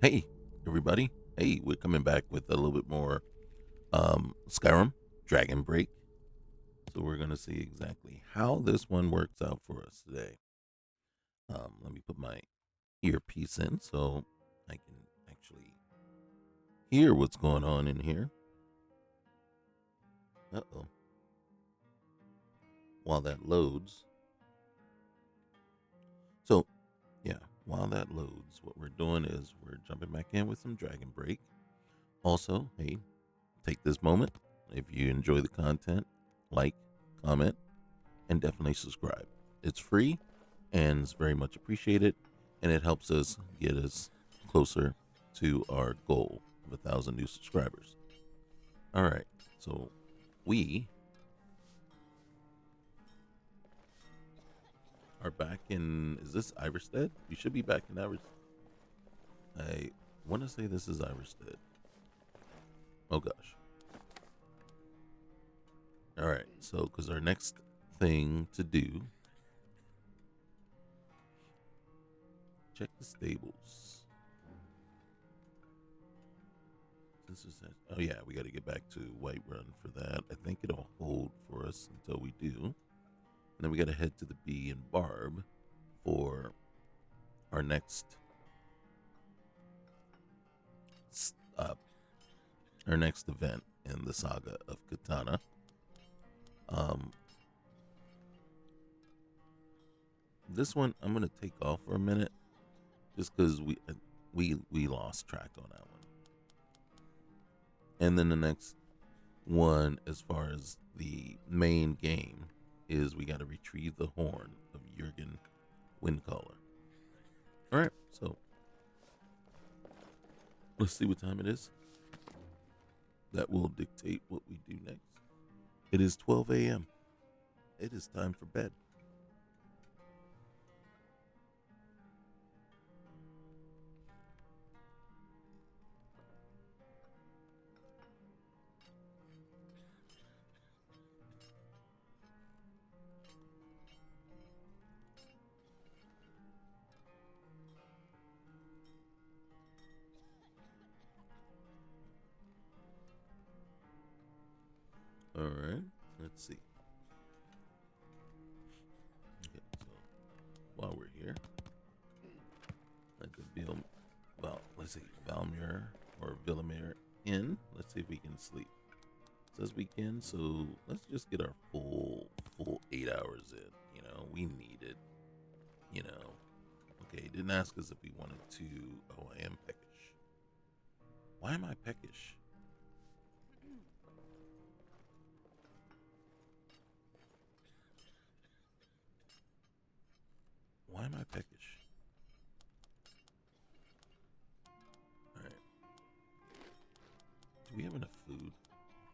Hey, everybody. Hey, we're coming back with a little bit more Skyrim, Dragonbreak. So we're going to see exactly how this one works out for us today. Let me put my earpiece in so I can actually hear what's going on in here. Uh-oh. While that loads. So, yeah, while that loads, what we're doing is we're jumping back in with some Dragonbreak. Also, hey, take this moment. If you enjoy the content, like, comment, and definitely subscribe. It's free and it's very much appreciated, and it helps us get us closer to our goal of 1,000 new subscribers. All right, so we are back in. Is this Iverstead? We should be back in Iverstead. I want to say this is Iverstead. Oh gosh. All right, so because our next thing to do, check the stables. This is it. Oh yeah, we got to get back to Whiterun for that. I think it'll hold for us until we do. And then we got to head to the Bee and Barb for our next uh, event in the saga of Katana. This one I'm gonna take off for a minute, just because we lost track on that one. And then the next one, as far as the main game, is we got to retrieve the horn of Jurgen Windcaller. All right, so let's see what time it is. That will dictate what we do next. It is 12 a.m. It is time for bed. All right, let's see. Okay, so while we're here, at the let's see, Valmir or Villamir Inn. Let's see if we can sleep. It says we can, so let's just get our full 8 hours in. You know, we need it. You know, okay. Didn't ask us if we wanted to. Oh, I am peckish. Why am I peckish? Why am I peckish? Alright. Do we have enough food?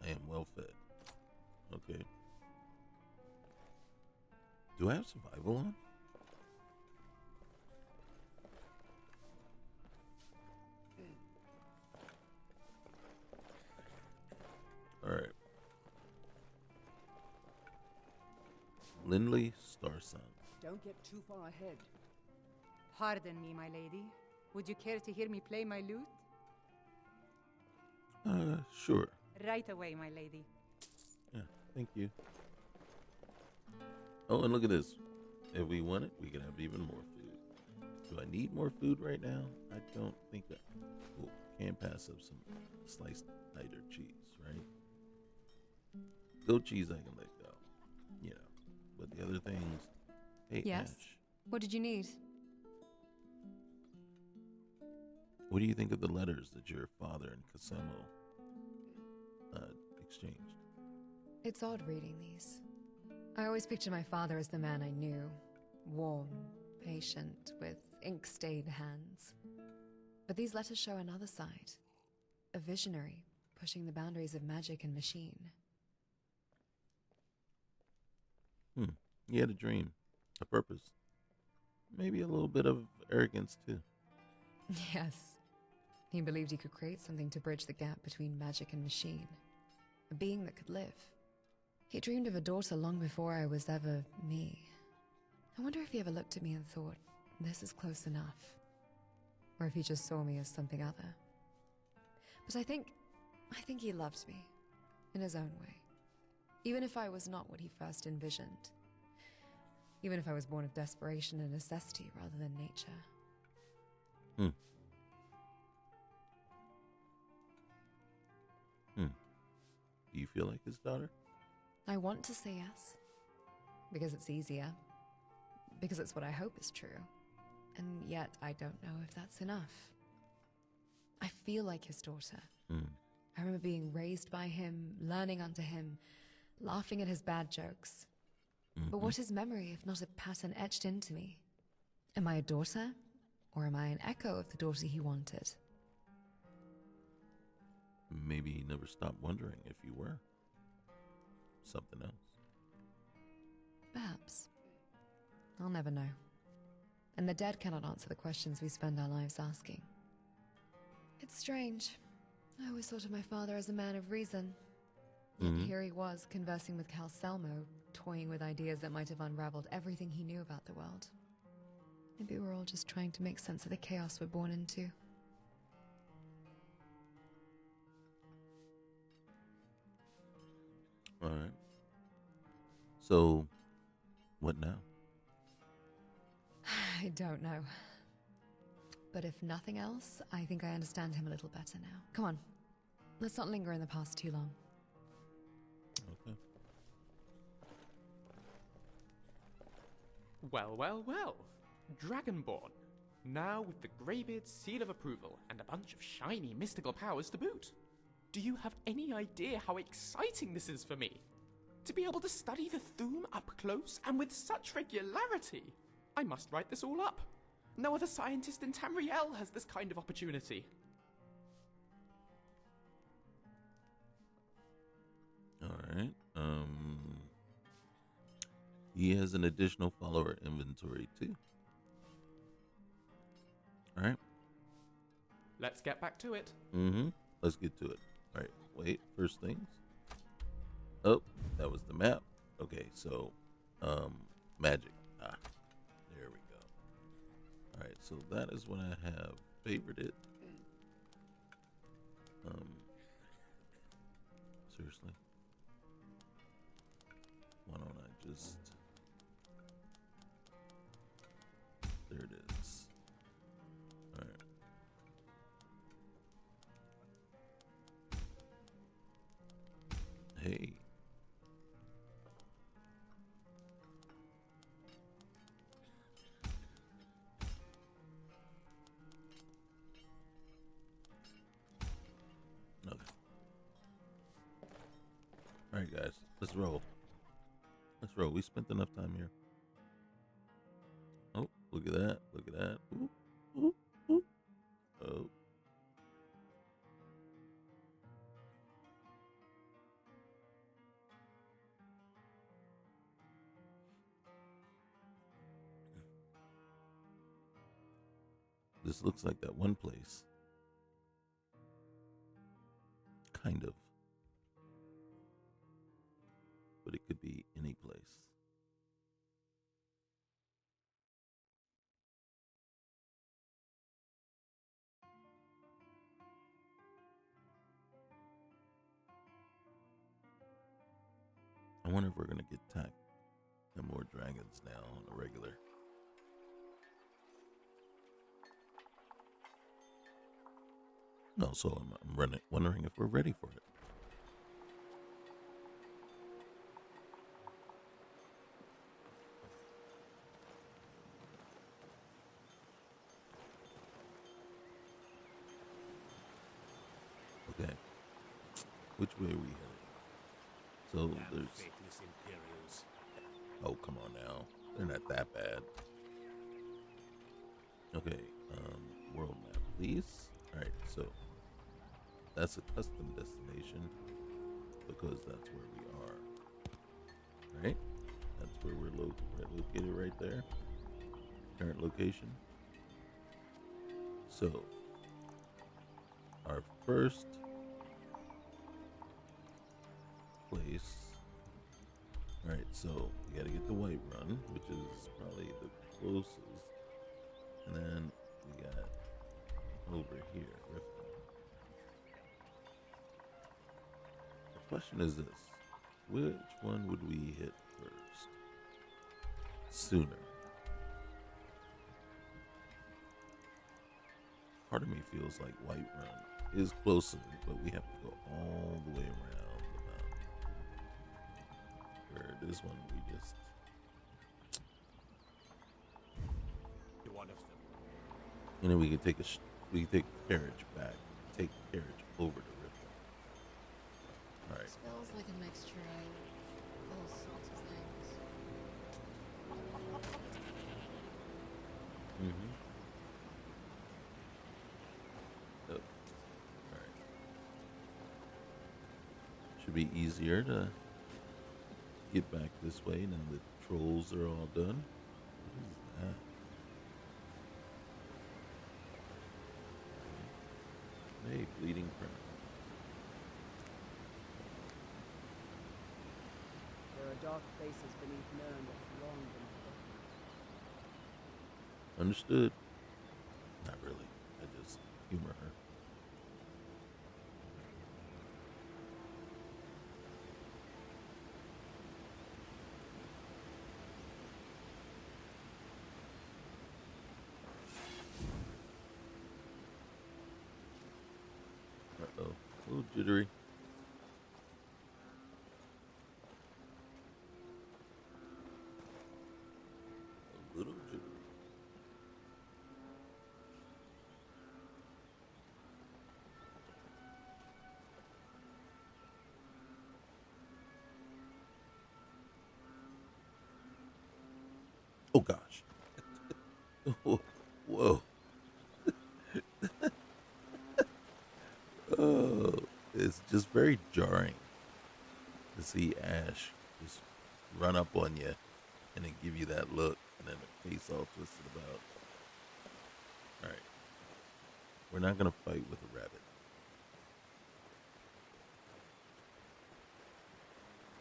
I am well fed. Okay. Do I have survival on? Alright. Lindley Starsun. Don't get too far ahead. Pardon me, my lady. Would you care to hear me play my lute? Sure. Right away, my lady. Yeah, thank you. Oh, and look at this. If we want it, we can have even more food. Do I need more food right now? I don't think that. Cool. Can pass up some sliced Niter cheese, right? Goat cheese I can let go. You know. But the other things. Hey, Yes? Ashe. What did you need? What do you think of the letters that your father and Kasemo exchanged? It's odd reading these. I always pictured my father as the man I knew. Warm, patient, with ink-stained hands. But these letters show another side. A visionary, pushing the boundaries of magic and machine. He had a dream, a purpose. Maybe a little bit of arrogance, too. Yes. He believed he could create something to bridge the gap between magic and machine. A being that could live. He dreamed of a daughter long before I was ever me. I wonder if he ever looked at me and thought, this is close enough. or if he just saw me as something other. But I think he loved me, in his own way. Even if I was not what he first envisioned. Even if I was born of desperation and necessity rather than nature. Do you feel like his daughter? I want to say yes. Because it's easier. Because it's what I hope is true. And yet I don't know if that's enough. I feel like his daughter. I remember being raised by him, learning under him, laughing at his bad jokes. But what is memory if not a pattern etched into me? Am I a daughter? Or am I an echo of the daughter he wanted? Maybe he never stopped wondering if you were something else. Perhaps. I'll never know. And the dead cannot answer the questions we spend our lives asking. It's strange. I always thought of my father as a man of reason. Yet here he was, conversing with Cal Selmo, toying with ideas that might have unraveled everything he knew about the world. Maybe we're all just trying to make sense of the chaos we're born into. All right. So, what now? I don't know. But if nothing else, I think I understand him a little better now. Come on. Let's not linger in the past too long. Okay. Well, well, well. Dragonborn. Now with the Greybeard's seal of approval and a bunch of shiny mystical powers to boot. Do you have any idea how exciting this is for me? To be able to study the Thuum up close and with such regularity. I must write this all up. No other scientist in Tamriel has this kind of opportunity. All right. He has an additional follower inventory too. All right. Let's get back to it. Let's get to it. All right. Wait. First things. Oh, that was the map. Okay. So, magic. There we go. All right. So that is what I have favorited. Seriously. Why don't I just... There it is. All right. Hey. Okay. All right, guys. Let's roll. Let's roll. We spent enough time here. Oh, look at that. Look at that. Ooh, ooh, ooh. Oh. This looks like that one place. Kind of. But it could be any place. I wonder if we're going to get attacked and more dragons now on a regular. No, so I'm wondering if we're ready for it. Okay. Which way are we headed? So there's... Oh, come on now. They're not that bad. Okay, world map, please. Alright, so that's a custom destination because that's where we are. Right? That's where we're located right there. Current location. So our first place. Alright, so we gotta get the Whiterun, which is probably the closest. And then we got over here, Riften. The question is this: which one would we hit first? Sooner. Part of me feels like Whiterun is closer, but we have to go all the way around the mountain. Where this one we just One of them. and then we can take carriage back, take carriage over to Riften. All right. Smells like a mixture of all sorts of things. Mm-hmm. Oh. All right. Should be easier to get back this way now that trolls are all done. What is that? Hey, bleeding crown. There are dark places beneath Nirn that have long been forgotten. Understood. Not really. I just humor her. Uh-oh. A little jittery. A little jittery. Oh gosh. Whoa. Oh, it's just very jarring to see Ashe just run up on you and then give you that look and then the face all twisted about. Alright. We're not going to fight with a rabbit.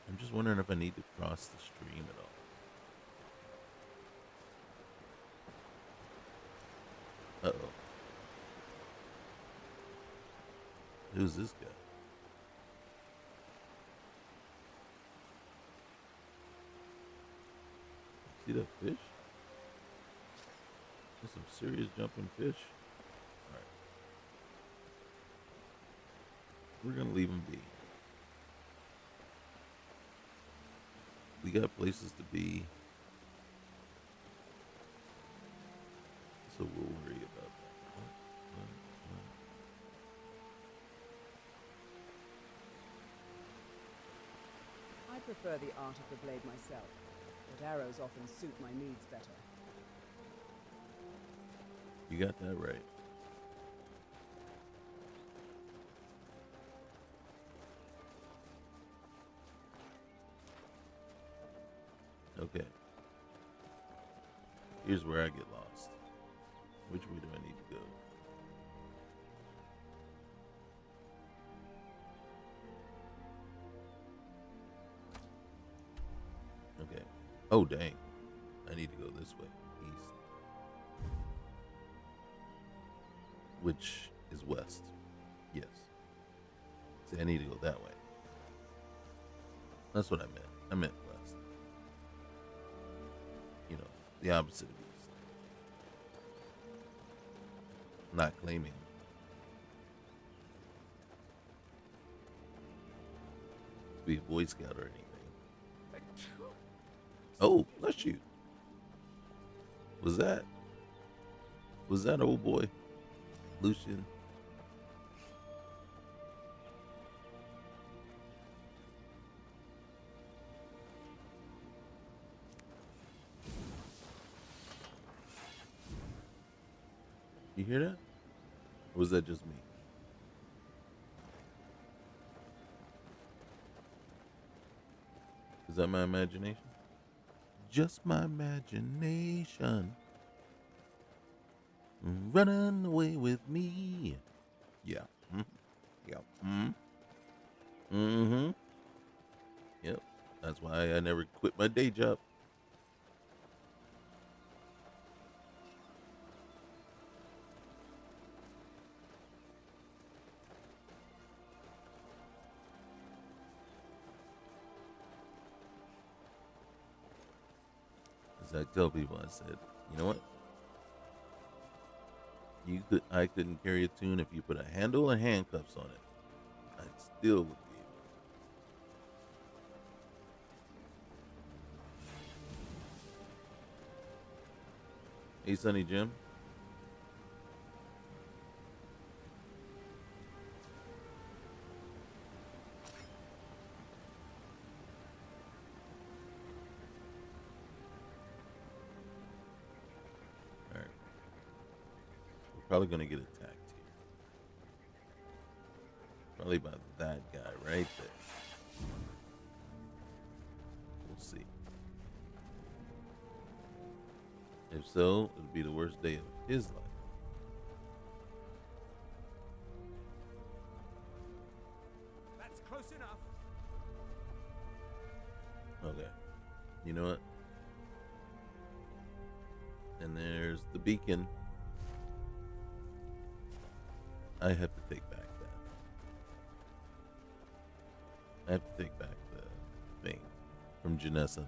I'm just wondering if I need to cross the stream at all. Uh-oh. Who's this guy? See that fish? There's some serious jumping fish. Alright. We're gonna leave him be. We got places to be. So we'll worry about that. I prefer the art of the blade myself, but arrows often suit my needs better. You got that right. Okay. Here's where I get lost. Which way do I need to go? Okay. Oh, dang. I need to go this way. East. Which is west. Yes. See, I need to go that way. That's what I meant. I meant west. You know, the opposite of east. Not claiming. To be a Boy Scout or anything. Oh, bless you. Was that old boy, Lucian? You hear that? Or was that just me? Is that my imagination? Just my imagination running away with me. Yeah. Yeah. Yep. That's why I never quit my day job. I tell people, I said, you know what? I couldn't carry a tune if you put a handle and handcuffs on it. I still would be able. Hey, Sonny Jim. All right. We're probably going to get attacked here. Probably by that guy right there. We'll see. If so, it'll be the worst day of his life. That's close enough. Okay. You know what? And there's the beacon. I have to take back that. I have to take back the thing from Janessa.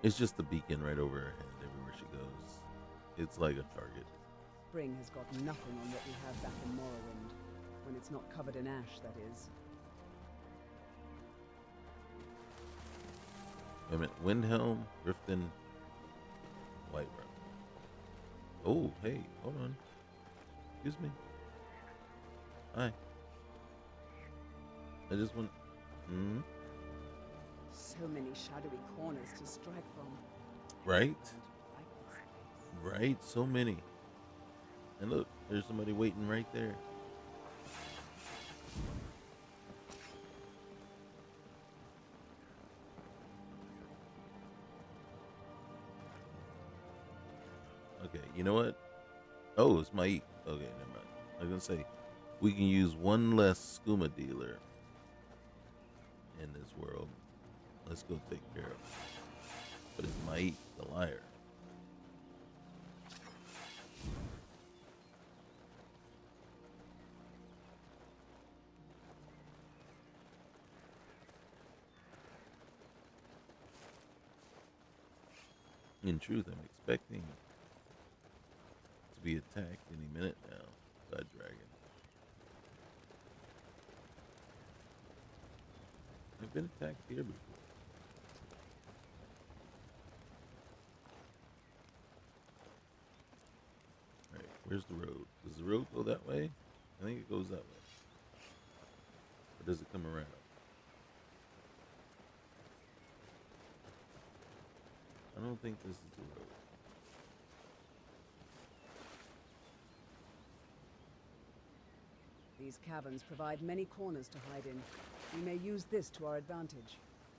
It's just the beacon right over her head everywhere she goes. It's like a target. Spring has got nothing on what we have back in Morrowind. When it's not covered in ash, that is. Wait a minute. Windhelm, Riften, Whiterun. Oh, hey, hold on. Excuse me. Hi. I just want... So many shadowy corners to strike from. Right? Like this place. Right? So many. And look, there's somebody waiting right there. Okay, you know what? Oh, it's my Okay, never mind. I was gonna say, we can use one less skooma dealer in this world. Let's go take care of it. But it's Mait, the liar. In truth, I'm expecting to be attacked any minute now by a dragon. I've been attacked here before. Alright, where's the road? Does the road go that way? I think it goes that way. Or does it come around? I don't think this is the road. These caverns provide many corners to hide in. We may use this to our advantage.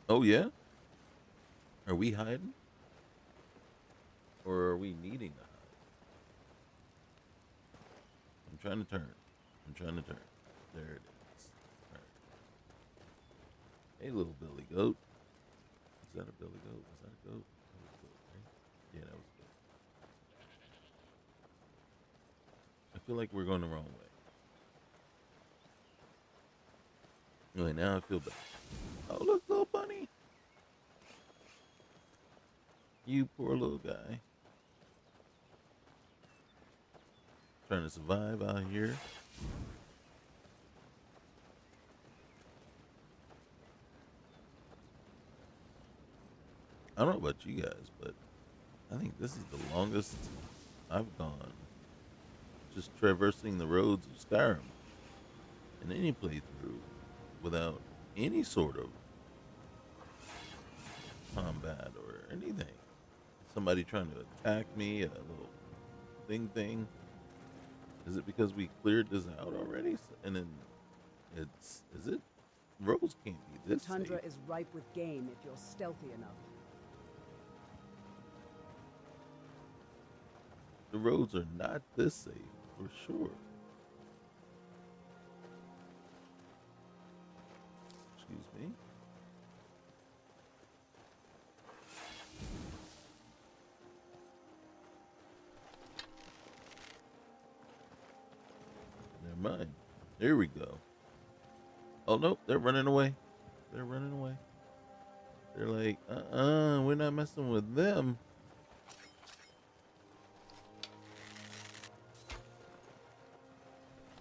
Oh, yeah? Are we hiding? Or are we needing to hide? I'm trying to turn. There it is. All right. Hey, little billy goat. Is that a billy goat? Was that a goat? That was a goat, right? Yeah, that was a goat. I feel like we're going the wrong way. Anyway, now I feel bad. Oh, look, little bunny. You poor little guy. Trying to survive out here. I don't know about you guys, but I think this is the longest I've gone just traversing the roads of Skyrim in any playthrough without any sort of combat or anything. Somebody trying to attack me, a little thing. Is it because we cleared this out already? And then is it? Roads can't be The this tundra safe. is ripe with game if you're stealthy enough. The roads are not this safe, for sure. Excuse me. Never mind. Here we go. Oh, nope. They're running away. They're like, we're not messing with them.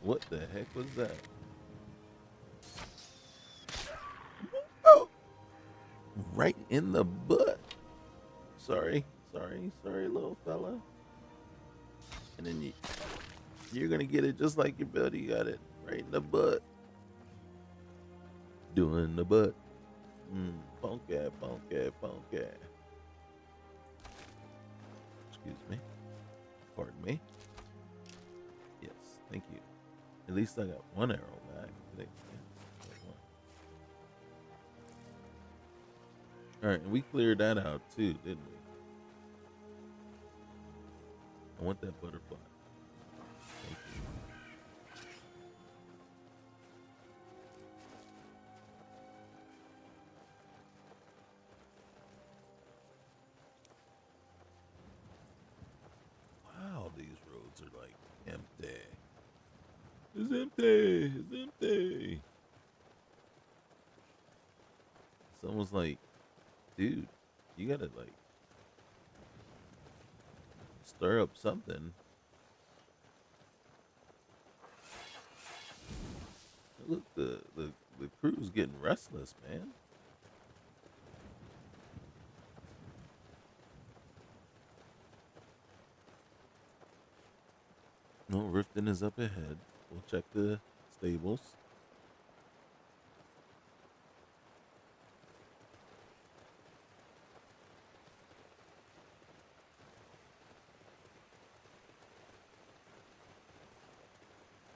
What the heck was that? Oh! Right in the butt. Sorry, little fella. And then you're gonna get it just like your buddy got it right in the butt. Doing the butt. Funky. Excuse me. Pardon me. Yes, thank you. At least I got one arrow back. Alright, and we cleared that out too, didn't we? I want that butterfly. Thank you. Wow, these roads are like empty. It's empty. Someone's like, dude, you gotta like stir up something. Look, the crew's getting restless, man. No, Riften is up ahead. We'll check the stables.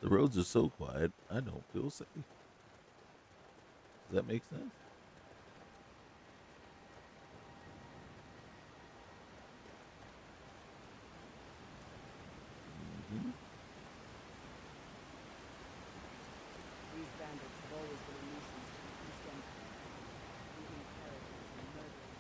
The roads are so quiet, I don't feel safe. Does that make sense? These bandits have always been a nuisance to the East Empire, leaving characters and murdering.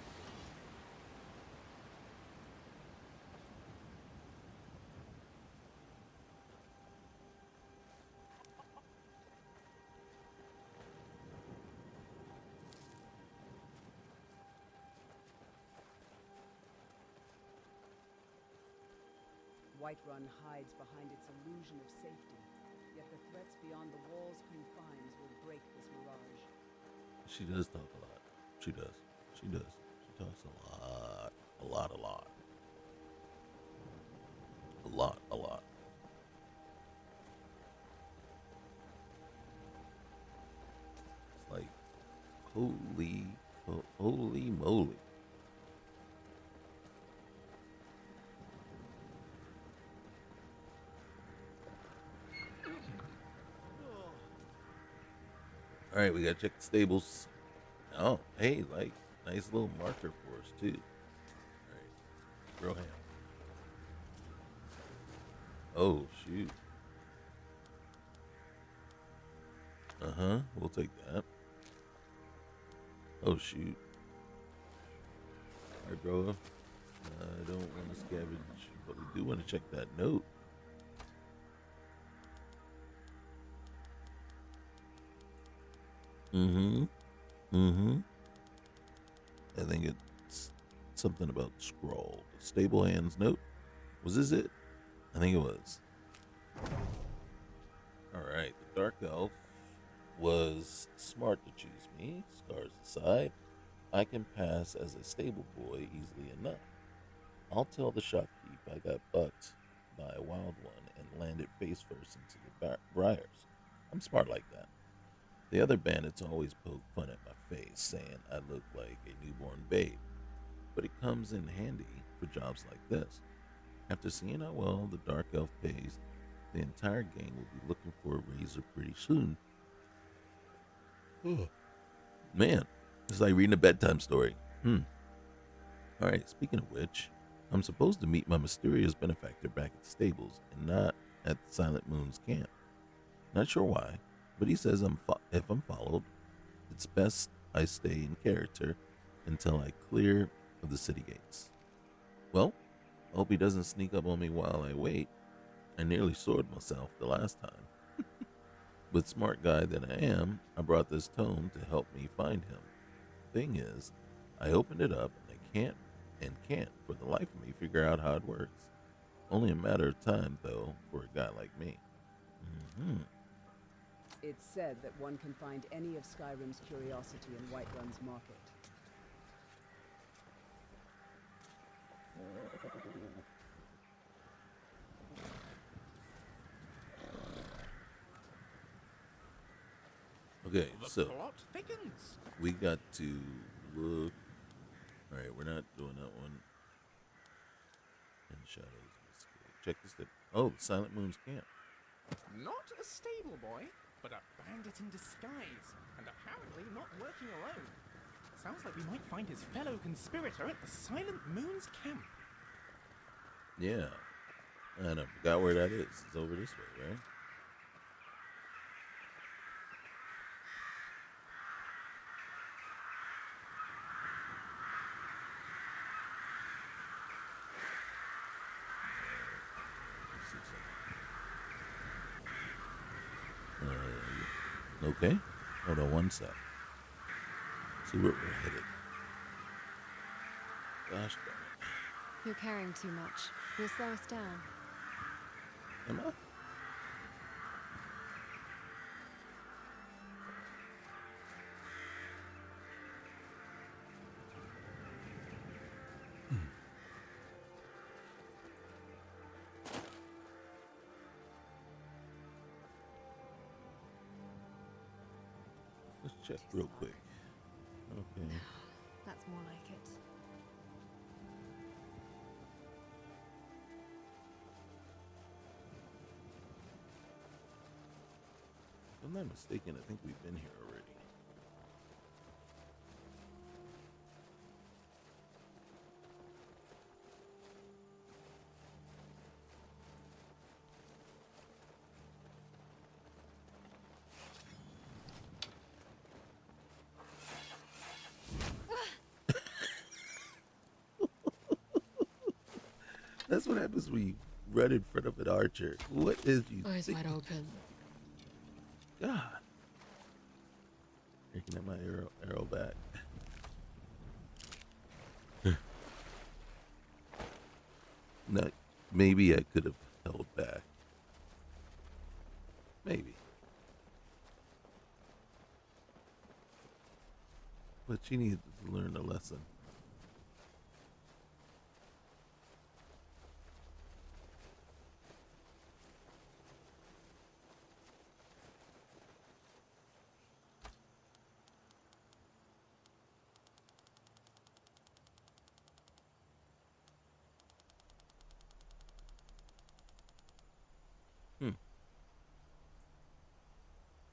Whiterun hides behind its illusion of safety, yet the threats beyond the wall's confines will break this mirage. She does talk a lot. She does. She talks a lot. A lot. It's like, holy moly. All right, we gotta check the stables. Oh, hey, like, nice little marker for us too. All right, throw ham. Oh shoot. We'll take that. Oh shoot. All right, bro. I don't want to scavenge, but we do want to check that note. I think it's something about scroll. Stable hands note. Was this it? I think it was. Alright, the Dark Elf was smart to choose me. Scars aside, I can pass as a stable boy easily enough. I'll tell the shopkeep I got bucked by a wild one and landed face first into the briars. I'm smart like that. The other bandits always poke fun at my face, saying I look like a newborn babe. But it comes in handy for jobs like this. After seeing how well the Dark Elf pays, the entire gang will be looking for a razor pretty soon. Oh, man, it's like reading a bedtime story. Alright, speaking of which, I'm supposed to meet my mysterious benefactor back at the stables and not at the Silent Moon's camp. Not sure why, but he says if I'm followed, it's best I stay in character until I clear of the city gates. Well, I hope he doesn't sneak up on me while I wait. I nearly soared myself the last time. But smart guy that I am, I brought this tome to help me find him. Thing is, I opened it up and can't for the life of me figure out how it works. Only a matter of time, though, for a guy like me. Mm-hmm. It's said that one can find any of Skyrim's curiosity in Whiterun's market. Okay, The so plot thickens. we got to look. All right, we're not doing that one. In shadows. Check this out. Oh, the Silent Moon's camp. Not a stable boy, but a bandit in disguise, and apparently not working alone. Sounds like we might find his fellow conspirator at the Silent Moon's camp. Yeah. And I forgot where that is. It's over this way, right? Okay. Hold on one sec. See where we're headed. Gosh darn it. You're carrying too much. You'll slow us down. Am I? Let's check real quick. Okay. That's more like it. If I'm not mistaken, I think we've been here already. That's what happens when you run in front of an archer. What is you Eyes think? wide open. God. Here, can I have my arrow back? No, maybe I could have held back. Maybe. But she needed to learn a lesson.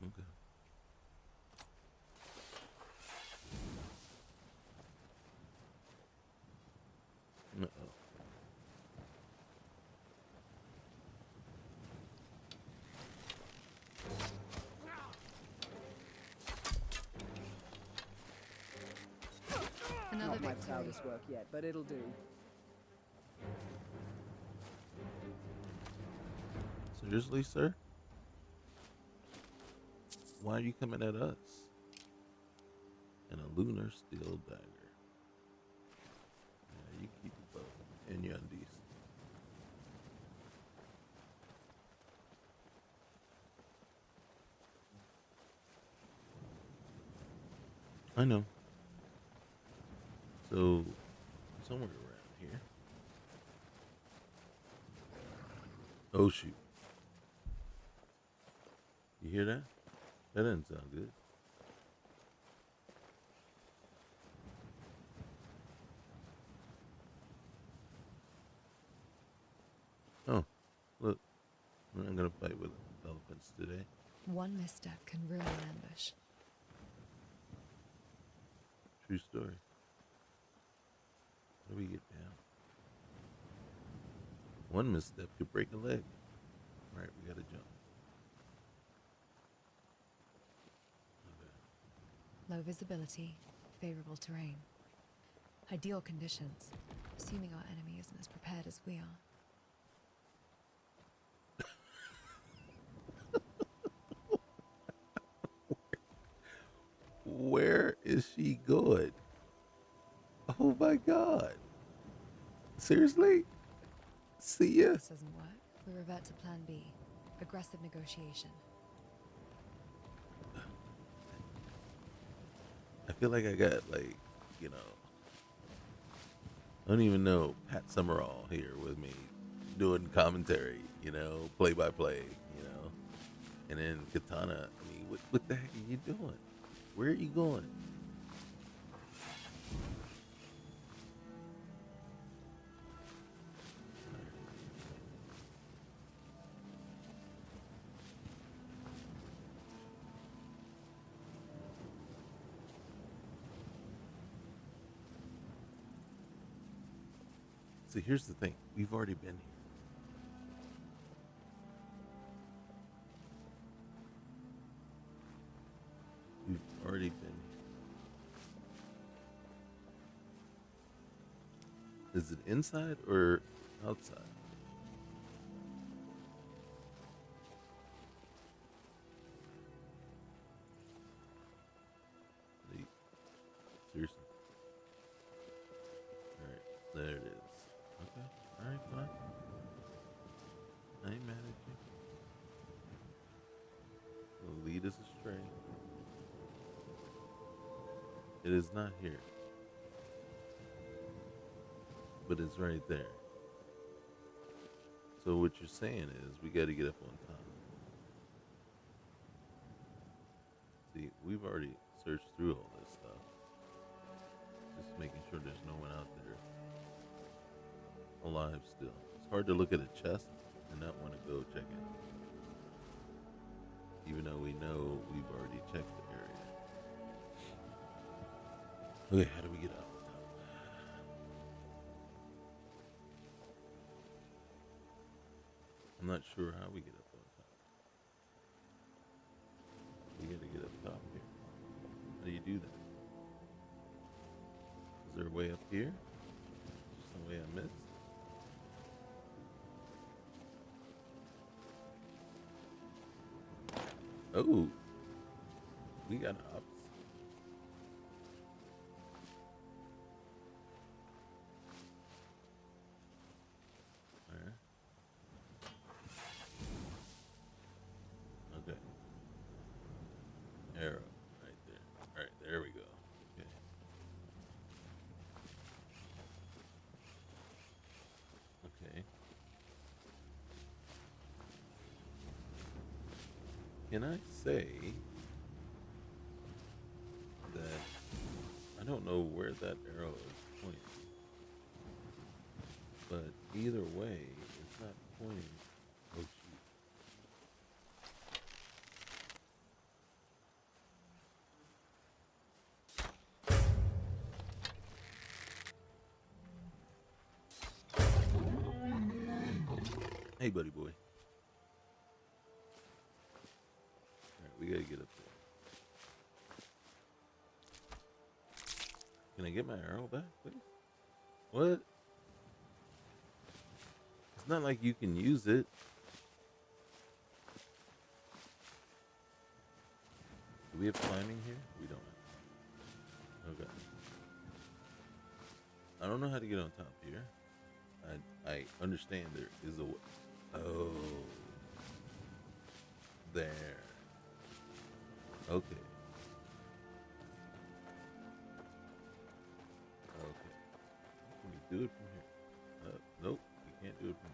Okay. Uh-oh. Another Not my victory. proudest work yet, but it'll do. Seriously, sir? Why are you coming at us? And a lunar steel dagger. Yeah, you keep it both in your undies. I know. So, somewhere around here. Oh, shoot. You hear that? That doesn't sound good. Oh, look. I'm not going to fight with elephants today. One misstep can ruin an ambush. True story. How do we get down? One misstep could break a leg. Alright, we gotta jump. Okay. Low visibility, favorable terrain. Ideal conditions, assuming our enemy isn't as prepared as we are. Where is she going? Oh my god. Seriously? See ya. This doesn't work. We revert to plan B. Aggressive negotiation. I feel like I got like, you know, I don't even know, Pat Summerall here with me doing commentary, you know, play by play, you know. And then Katana, I mean, what the heck are you doing? Where are you going? See, here's the thing. We've already been here. We've already been here. Is it inside or outside? Seriously. Alright, there it is. Okay, alright, fine. I ain't mad at you. It'll lead us astray. It is not here. But it's right there. So what you're saying is we gotta get up on top. See, we've already searched through all this stuff. Just making sure there's no one out there alive still. It's hard to look at a chest and not want to go check it. Even though we know we've already checked the area. Okay, how do we get up on top? I'm not sure how we get up on top. We gotta get up top here. How do you do that? Is there a way up here? Some way I missed? Oh, we got hops. Alright. Okay. Arrow right there. Alright, there we go. Okay. Okay. Can I say that I don't know where that arrow is pointing, but either way, it's not pointing. Oh shoot. Hey, buddy boy. Alright, we gotta get up there. Can I get my arrow back, please? What? It's not like you can use it. Do we have climbing here? We don't have. Okay. I don't know how to get on top here. I understand there is a way. Oh. There. Okay. Okay. Can we do it from here? Nope. We can't do it from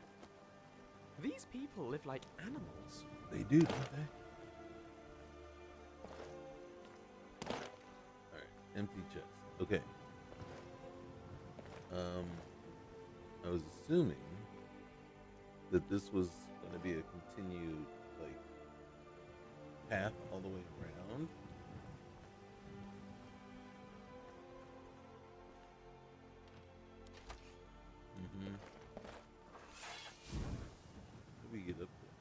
here. These people live like animals. They do, don't they? Alright. Empty chest. Okay. I was assuming that this was going to be a continued, like, path all the way around. How do we get up there?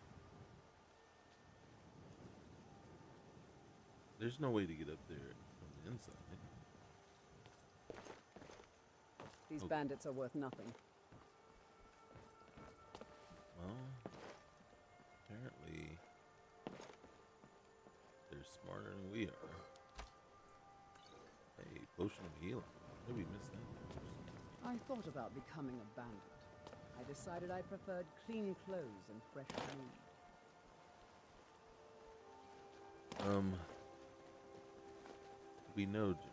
There's no way to get up there from the inside. These bandits are worth nothing. Well, apparently they're smarter than we are. Hey, potion of healing. Did we miss that? I thought about becoming a bandit. I decided I preferred clean clothes and fresh food. We know, Johnson.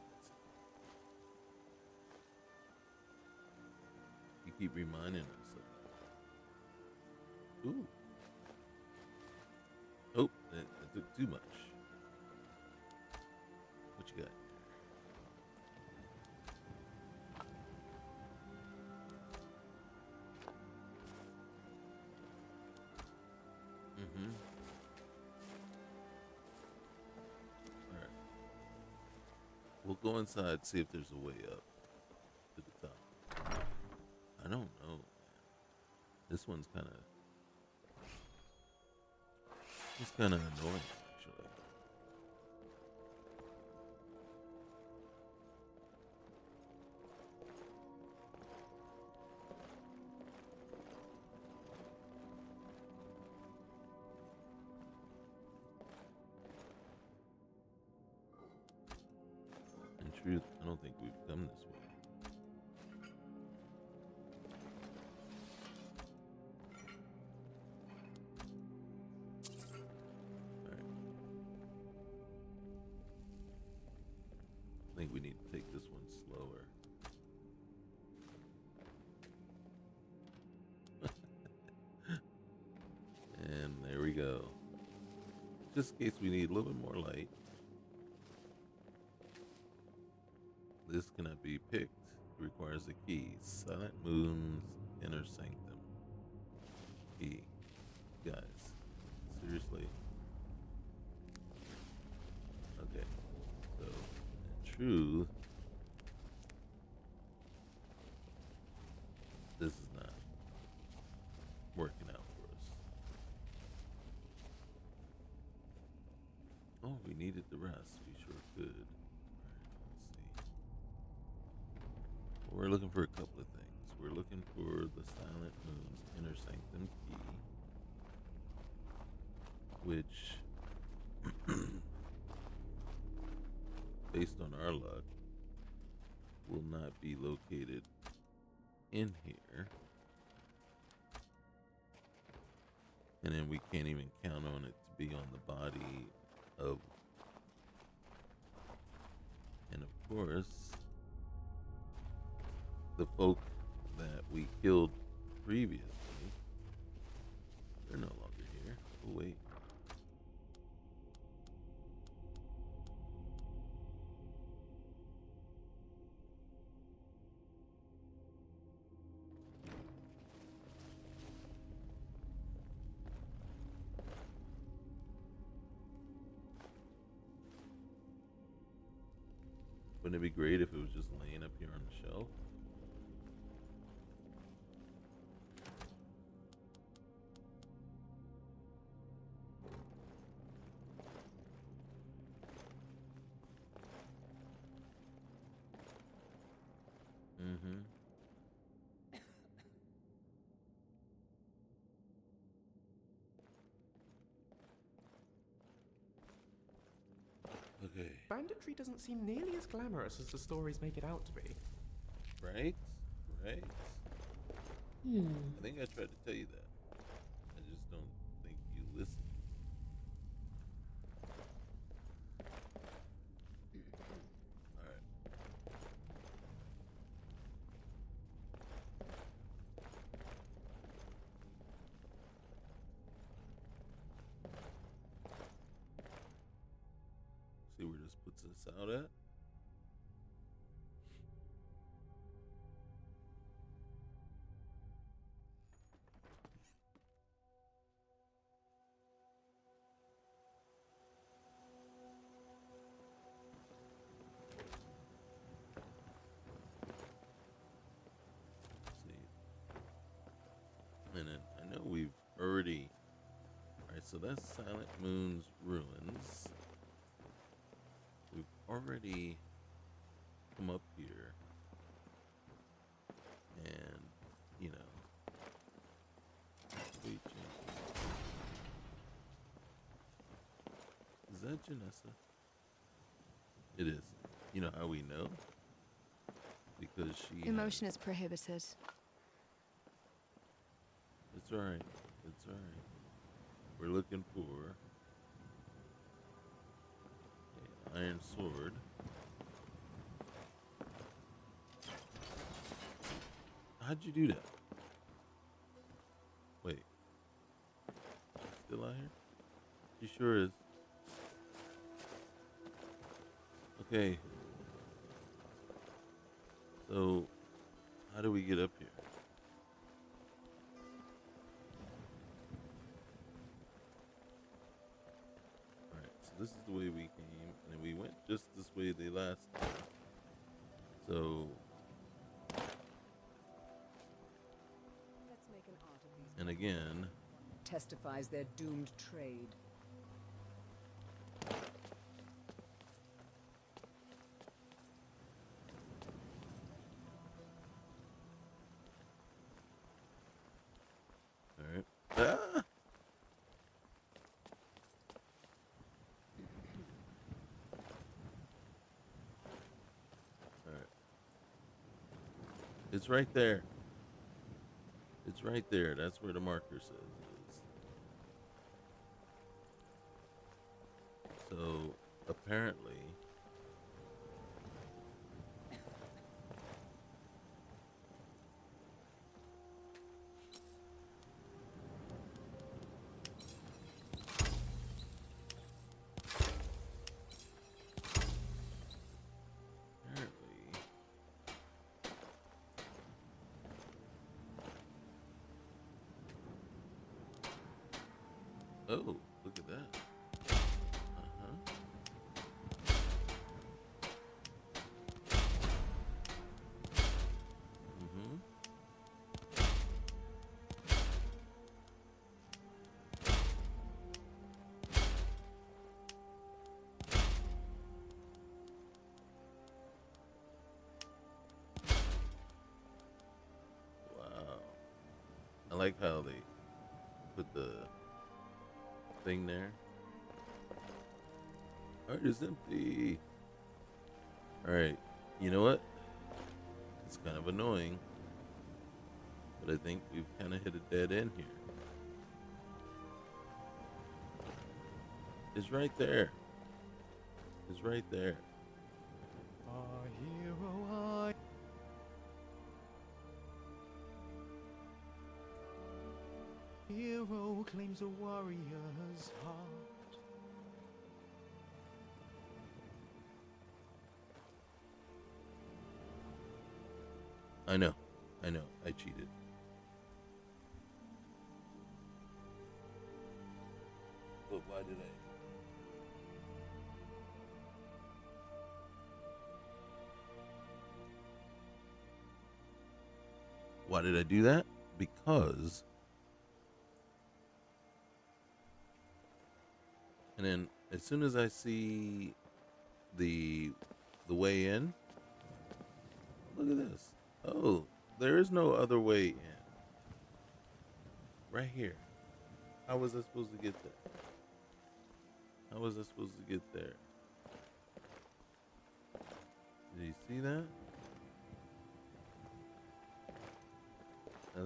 You keep reminding us of that. Ooh. Oh, that took too much. What you got? Alright. We'll go inside, see if there's a way up to the top. I don't know, man. This one's kind of... It's kind of annoying, actually. In truth, I don't think we've come this way. I think we need to take this one slower. And there we go. Just in case we need a little bit more light. This cannot be picked. It requires a key. Silent Moon's Inner Sanctum. Key. Guys, seriously. Okay. So, in truth, this is not working out for us. Oh, we needed the rest. We sure could. We're looking for a couple of things. We're looking for the Silent Moon's Inner Sanctum key, which, based on our luck, will not be located in here. And then we can't even count on it to be on the body of, and of course, the folk that we killed previously, they're no longer here. Oh, wait. Wouldn't it be great if it was just laying up here on the shelf? Okay. Banditry doesn't seem nearly as glamorous as the stories make it out to be. Right? Right? I think I tried to tell you that. I just don't think you listened. Alright. See where this puts us out at? And then I know we've already... Alright, so that's Silent Moon's Ruins. We've already come up here. And, you know... Wait, is that Janessa? It is. You know how we know? because she. Emotion is prohibited. It's alright. It's alright. We're looking for an iron sword. How'd you do that? Wait. Still out here? She sure is. Okay. So, how do we get up here? Alright, so this is the way we came, and we went just this way the last time. So, Let's make an art of these. and again, Testifies their doomed trade. alright. Ah! Alright. It's right there. It's right there. That's where the marker says it is. So, apparently, oh, look at that. Uh-huh. Mm-hmm. Wow. I like how they put the thing there. Heart is empty. Alright, you know what? It's kind of annoying, but I think we've kind of hit a dead end here. It's right there. It's right there. Our hero, hero claims a warrior's heart. I know. I cheated. But why did I? Why did I do that? Because. And then as soon as I see the way in, look at this. Oh, there is no other way in. Right here. How was I supposed to get there? How was I supposed to get there? Did you see that? I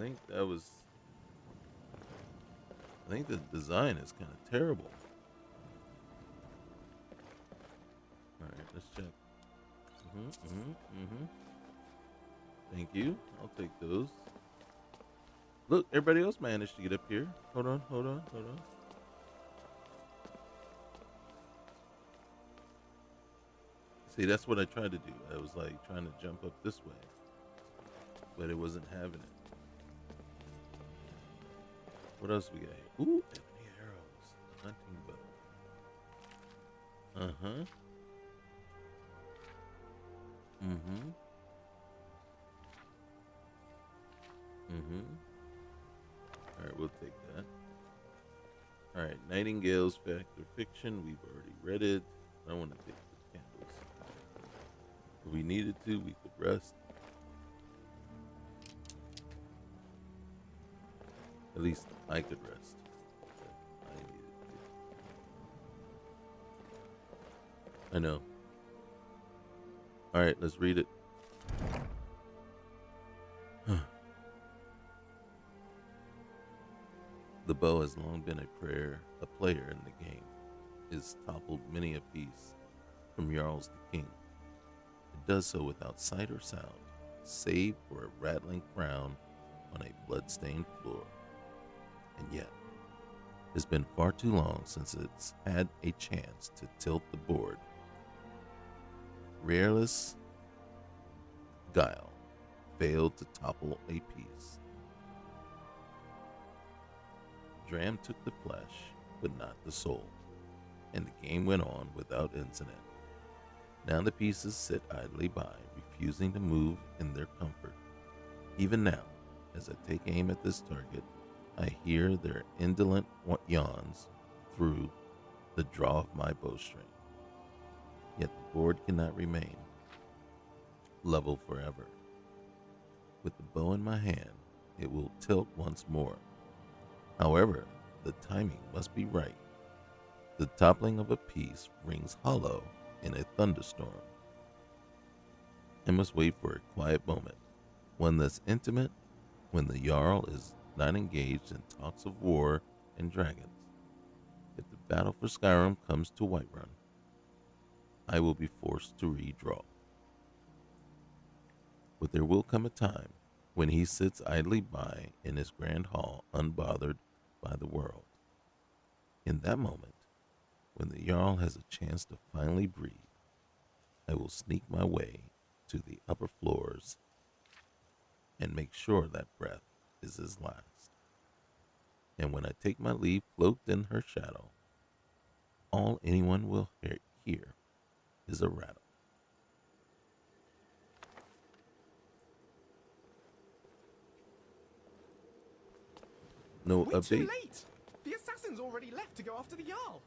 think the design is kind of terrible. All right, let's check. Thank you. I'll take those. Look, everybody else managed to get up here. Hold on. See, that's what I tried to do. I was like trying to jump up this way, but it wasn't having it. What else we got here? Ooh, ebony arrows. Hunting bow. Uh-huh. Alright, we'll take that. Alright, Nightingale's Fact or Fiction. We've already read it. I don't want to take the candles. If we needed to, we could rest. At least I could rest. I needed to. I know. Alright, let's read it. bow has long been a player in the game. It's toppled many a piece from Jarls to King. It does so without sight or sound, save for a rattling crown on a blood-stained floor. And yet, it's been far too long since it's had a chance to tilt the board. Rareless Guile failed to topple a piece. Dram took the flesh, but not the soul, and the game went on without incident. Now the pieces sit idly by, refusing to move in their comfort. Even now, as I take aim at this target, I hear their indolent yawns through the draw of my bowstring. Yet the board cannot remain level forever. With the bow in my hand, it will tilt once more. However, the timing must be right. The toppling of a piece rings hollow in a thunderstorm. I must wait for a quiet moment, one that's intimate, when the Jarl is not engaged in talks of war and dragons. If the battle for Skyrim comes to Whiterun, I will be forced to redraw. But there will come a time when he sits idly by in his grand hall, unbothered by the world. In that moment, when the Jarl has a chance to finally breathe, I will sneak my way to the upper floors and make sure that breath is his last. And when I take my leave cloaked in her shadow, all anyone will hear is a rattle. No We're update? too late! The assassin's already left to go after the Jarl.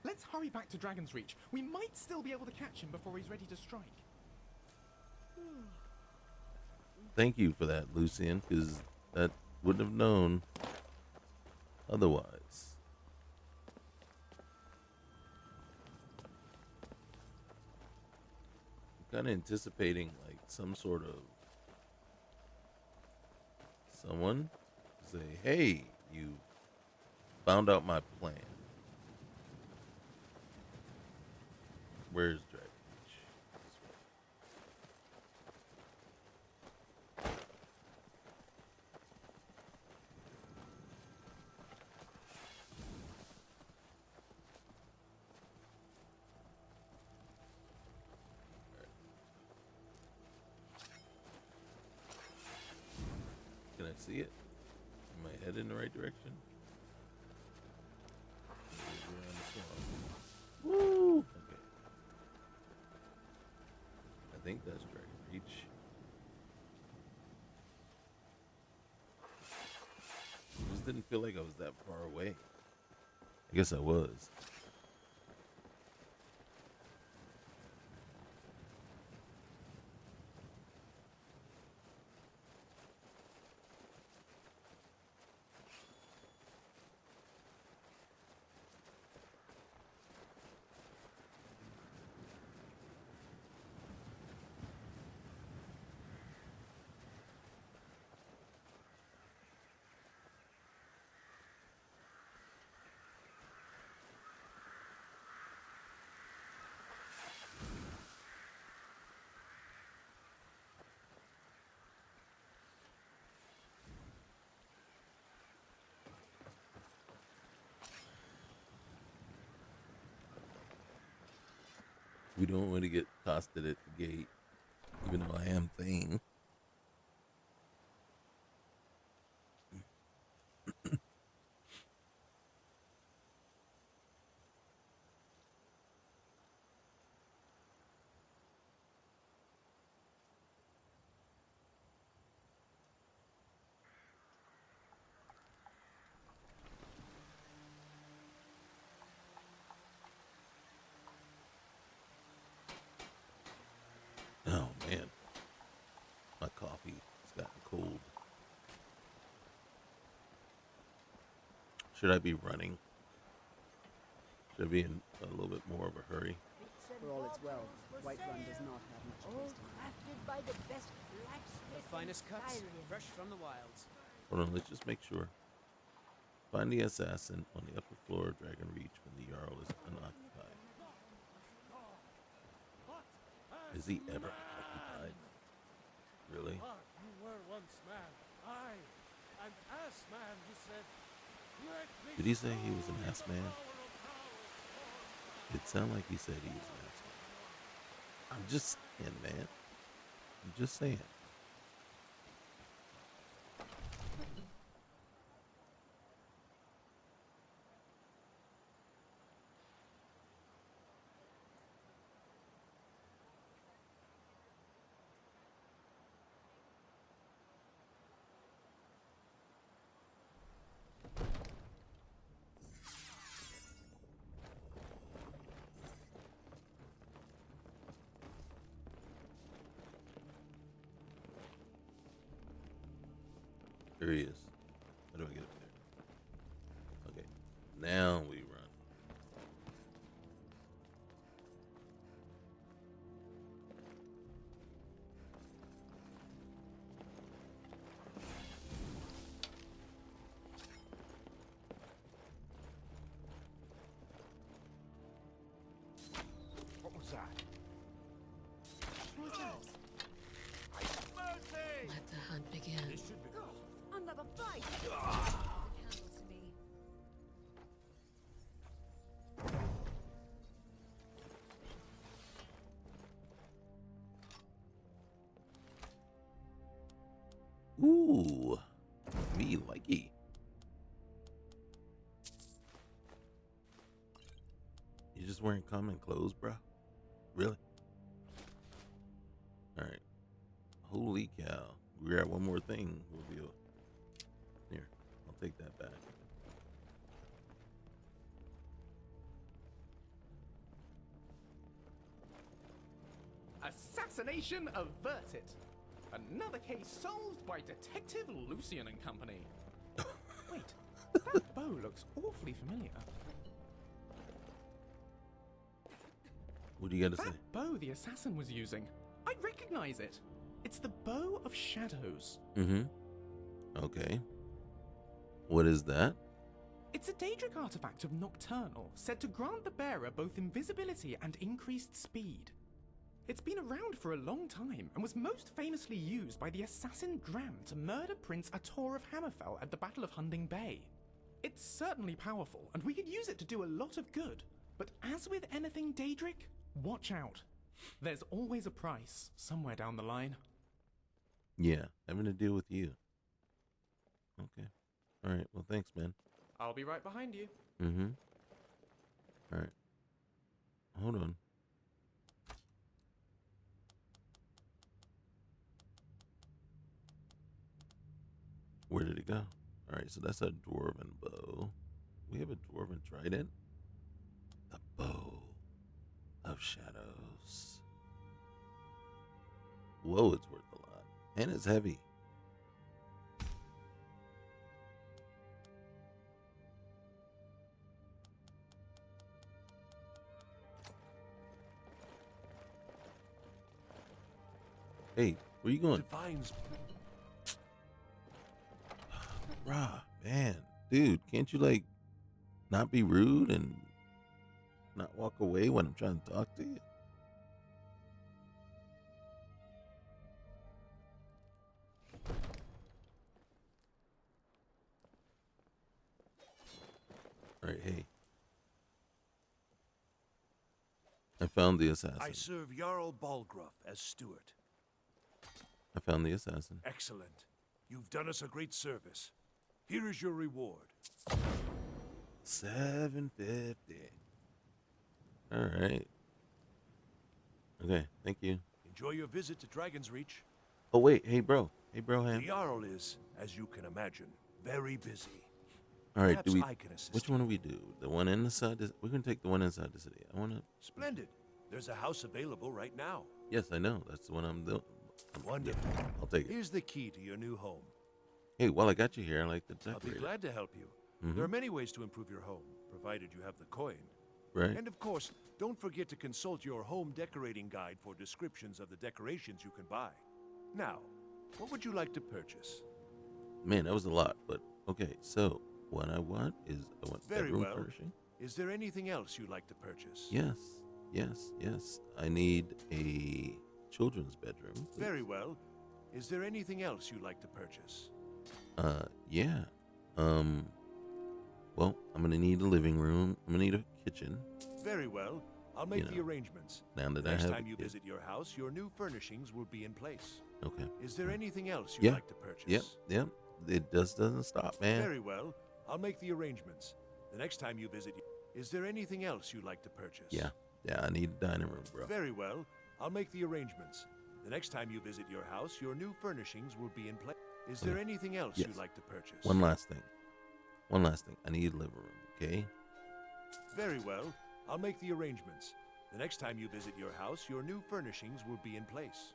Let's hurry back to Dragon's Reach. We might still be able to catch him before he's ready to strike. Thank you for that, Lucian, because that wouldn't have known otherwise. I'm kind of anticipating like some sort of someone say, "Hey, you found out my plan. Where's Dragon Reach?" This way. Can I see it? Am I headed in the right direction? Woo! Okay. I think that's Dragon Reach. I just didn't feel like I was that far away. I guess I was. We don't want to get accosted at the gate, even though I am Thane. Oh man, my coffee has gotten cold. Should I be running? Should I be in a little bit more of a hurry? For all its wealth, Whiterun does not have much taste in it. Crafted by the best blacksmith The finest in cuts, Skyrim. fresh from the wilds. Hold on, let's just make sure. Find the assassin on the upper floor of Dragon Reach when the Jarl is unoccupied. Is he ever occupied? Really? But you were once man. I, an ass man, he said. Did he say he was an ass man? It sounded like he said he was an ass man. I'm just saying, man. I'm just saying. There he is. How do I get up there? Okay. Now we run. What was that? Who's that? Mercy! Let the hunt begin. This should be Another fight! Candle to me. Ooh. Me likey. You just wearing common clothes, bro? Really? Alright. Holy cow. We got one more thing. Reveal. Here, I'll take that back. Assassination averted. Another case solved by Detective Lucian and Company. Wait, that bow looks awfully familiar. What do you got to say? That bow the assassin was using, I recognize it. It's the Bow of Shadows. Mm-hmm. Okay. What is that? It's a Daedric artifact of Nocturnal, said to grant the bearer both invisibility and increased speed. It's been around for a long time and was most famously used by the assassin Dram to murder Prince Ator of Hammerfell at the Battle of Hunding Bay. It's certainly powerful, and we could use it to do a lot of good, but as with anything Daedric, watch out. There's always a price somewhere down the line. Yeah, having to deal with you. Okay. All right. Well, thanks, man. I'll be right behind you. Mm-hmm. All right. Hold on. Where did it go? All right, so that's a dwarven bow. We have a dwarven trident. The Bow of Shadows. Whoa, it's worth a lot. And it's heavy. Hey, where you going? Divines. Rah, man. Dude, can't you, like, not be rude and not walk away when I'm trying to talk to you? All right, hey. I found the assassin. I serve Jarl Balgruff as steward. I found the assassin. Excellent. You've done us a great service. Here is your reward. $750. All right. Okay, thank you. Enjoy your visit to Dragon's Reach. Oh wait, hey bro, The Jarl is, as you can imagine, very busy. All right, Perhaps do we? I can assist Which you. one do we do? The one inside? We're gonna take the one inside the city. I wanna. Splendid. There's a house available right now. Yes, I know. That's the one I'm doing. Wonderful. I'll take it. Here's the key to your new home. Hey, while I got you here, I like the I'll be decorator. glad to help you. Mhm. There are many ways to improve your home, provided you have the coin. Right. And of course, don't forget to consult your home decorating guide for descriptions of the decorations you can buy. Now, what would you like to purchase? Man, that was a lot, but okay. So, What I want is I want Very bedroom well. furnishing. Is there anything else you'd like to purchase? Yes. I need a children's bedroom. Please. Very well. Is there anything else you'd like to purchase? Yeah. Well, I'm gonna need a living room. I'm gonna need a kitchen. Very well. I'll make You the know, arrangements. Now that I Next have time a you kid. visit your house, your new furnishings will be in place. Okay. Is there anything else you'd Yeah. like to purchase? Yep. It just doesn't stop, man. Very well. I'll make the arrangements. The next time you visit, is there anything else you'd like to purchase? Yeah. I need a dining room, bro. Very well. I'll make the arrangements. The next time you visit your house, your new furnishings will be in place. Is there anything else Yes. you'd like to purchase? One last thing. I need a living room, okay? Very well. I'll make the arrangements. The next time you visit your house, your new furnishings will be in place.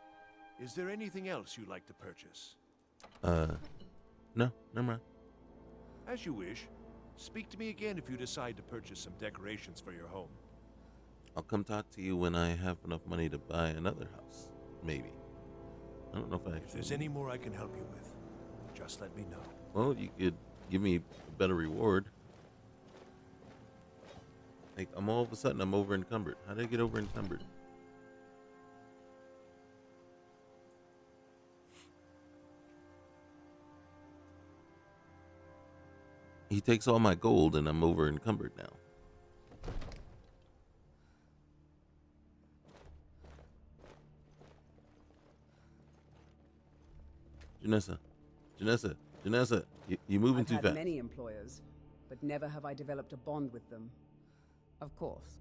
Is there anything else you'd like to purchase? No, never mind. As you wish. Speak to me again if you decide to purchase some decorations for your home. I'll come talk to you when I have enough money to buy another house. Maybe. I don't know if I If there's any more I can help you with, just let me know. Well, you could give me a better reward. Like, all of a sudden, I'm over encumbered. How did I get over encumbered? He takes all my gold and I'm over encumbered now. Janessa, you're moving I've too had fast. many employers, but never have I developed a bond with them. Of course.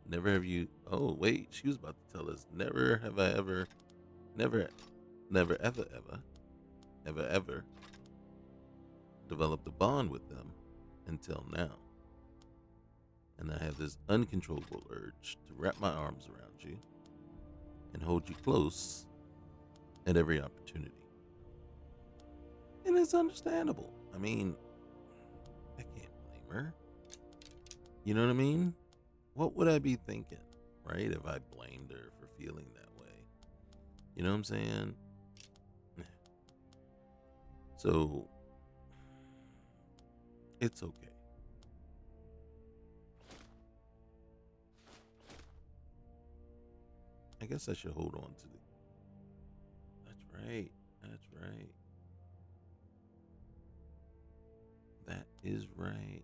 Never have you. Oh, wait, she was about to tell us. Never have I ever. Never, ever developed a bond with them until now. And I have this uncontrollable urge to wrap my arms around you and hold you close at every opportunity. And it's understandable. I mean, I can't blame her. You know what I mean? What would I be thinking, right, if I blamed her for feeling that way? You know what I'm saying? So, it's okay. I guess I should hold on to the... That's right. That is right.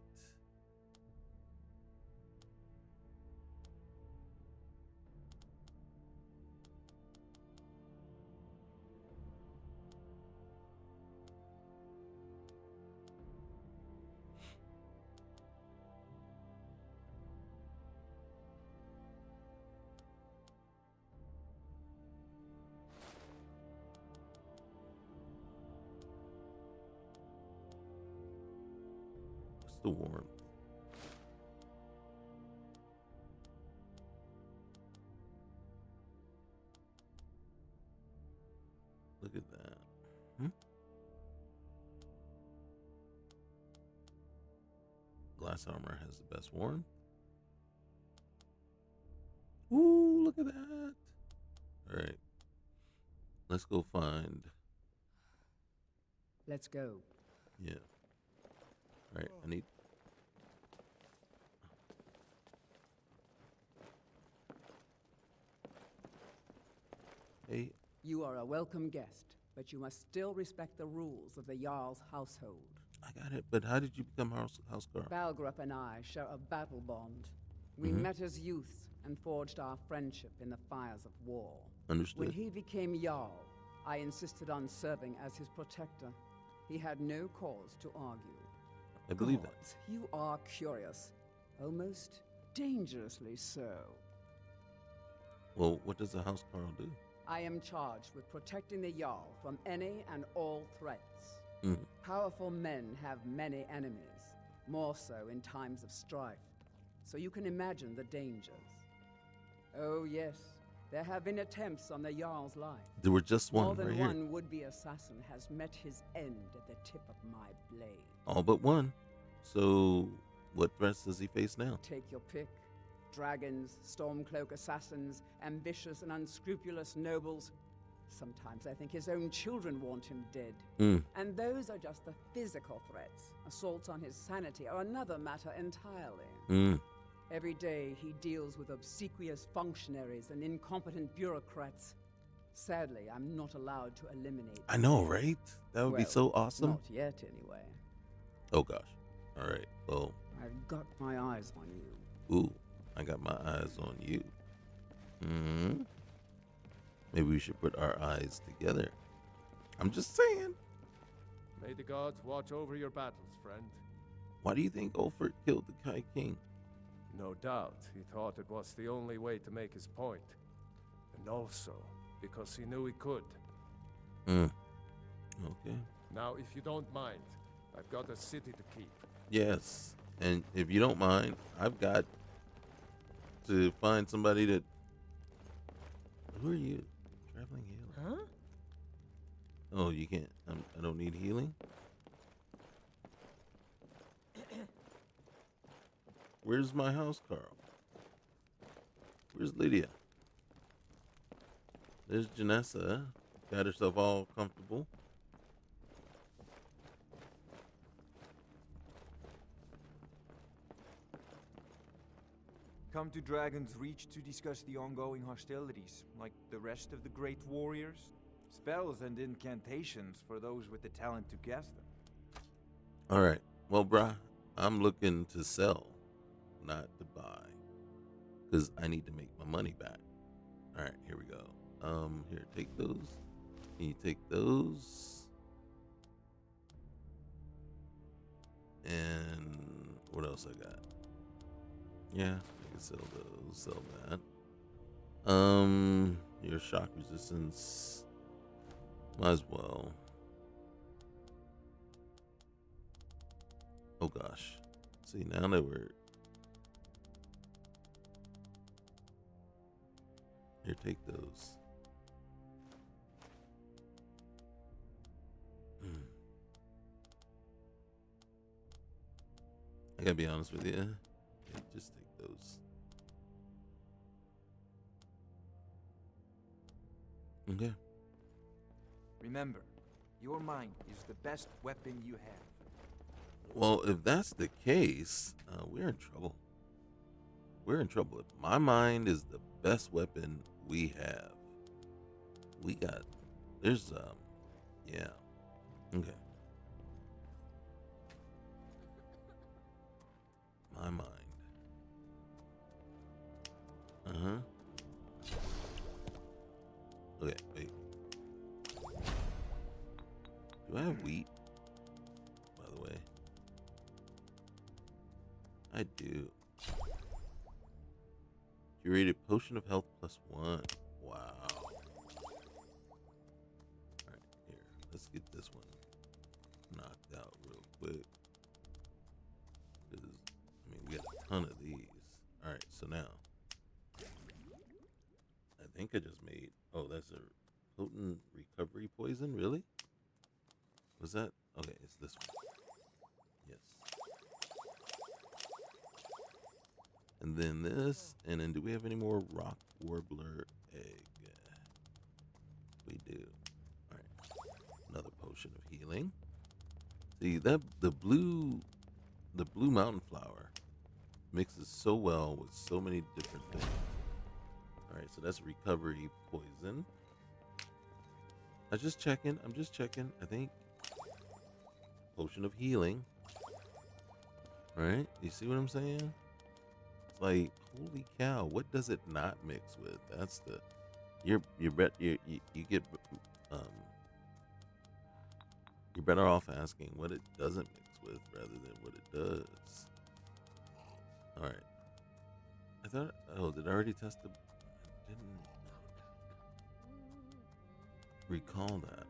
What's the warmth? Look at that. Glass armor has the best warmth. Ooh, look at that. All right. Let's go find. Let's go. Yeah. All right. I need. Hey. You are a welcome guest, but you must still respect the rules of the Jarl's household. I got it. But how did you become housecarl? Balgrup and I share a battle bond. We met as youths and forged our friendship in the fires of war. Understood. When he became Jarl, I insisted on serving as his protector. He had no cause to argue. I believe that. Gods, you are curious. Almost dangerously so. Well, what does a housecarl do? I am charged with protecting the Jarl from any and all threats. Mhm. Powerful men have many enemies, more so in times of strife. So you can imagine the dangers. Oh yes, there have been attempts on the Jarl's life. There were just one More than right here. one would-be assassin has met his end at the tip of my blade. All but one. So, what threats does he face now? Take your pick. Dragons, Stormcloak assassins, ambitious and unscrupulous nobles. Sometimes I think his own children want him dead. And those are just the physical threats. Assaults on his sanity are another matter entirely. Every day he deals with obsequious functionaries and incompetent bureaucrats. Sadly, I'm not allowed to eliminate I know, right? That would be Well, so awesome. Not yet, anyway. Oh gosh. All right. Well, I've got my eyes on you. ooh, I got my eyes on you. Maybe we should put our eyes together. I'm just saying. May the gods watch over your battles, friend. Why do you think Ulfric killed the Kai King? No doubt he thought it was the only way to make his point. And also because he knew he could. Okay. Now, if you don't mind, I've got a city to keep. Yes. And if you don't mind, I've got to find somebody that... Who are you? Traveling healer. Huh? Oh, you can't. I don't need healing? Where's my house, Carl? Where's Lydia? There's Janessa. Got herself all comfortable. Come to Dragon's Reach to discuss the ongoing hostilities, like the rest of the great warriors. Spells and incantations for those with the talent to cast them. Alright. Well, brah, I'm looking to sell, not to buy. Because I need to make my money back. Alright, here we go. Here, take those. Can you take those? And what else I got? Yeah, I can sell those, sell that. Your shock resistance. Might as well. Oh gosh. See, now that we're... Here, take those. I gotta be honest with you. Yeah, just take those. Okay. Remember, your mind is the best weapon you have. Well, if that's the case, we're in trouble. We're in trouble. If my mind is the best weapon we have, we got... There's, yeah. Okay. My mind. Okay, wait. Do I have wheat? By the way. I do. Curated potion of health +1. Wow. Alright, here. Let's get this one knocked out real quick. Because, I mean, we got a ton of these. Alright, so now. I think I just made... Oh, that's a potent recovery poison? Really? Was that? Okay, it's this one. Yes. And then this. And then do we have any more rock warbler egg? We do. Alright. Another potion of healing. See, that the blue mountain flower mixes so well with so many different things. Alright, so that's recovery poison. I'm just checking. I think potion of healing. Alright, you see what I'm saying? It's like, holy cow, what does it not mix with? That's the you get you're better off asking what it doesn't mix with rather than what it does. Alright. I thought, oh, did I already test the... I didn't recall that.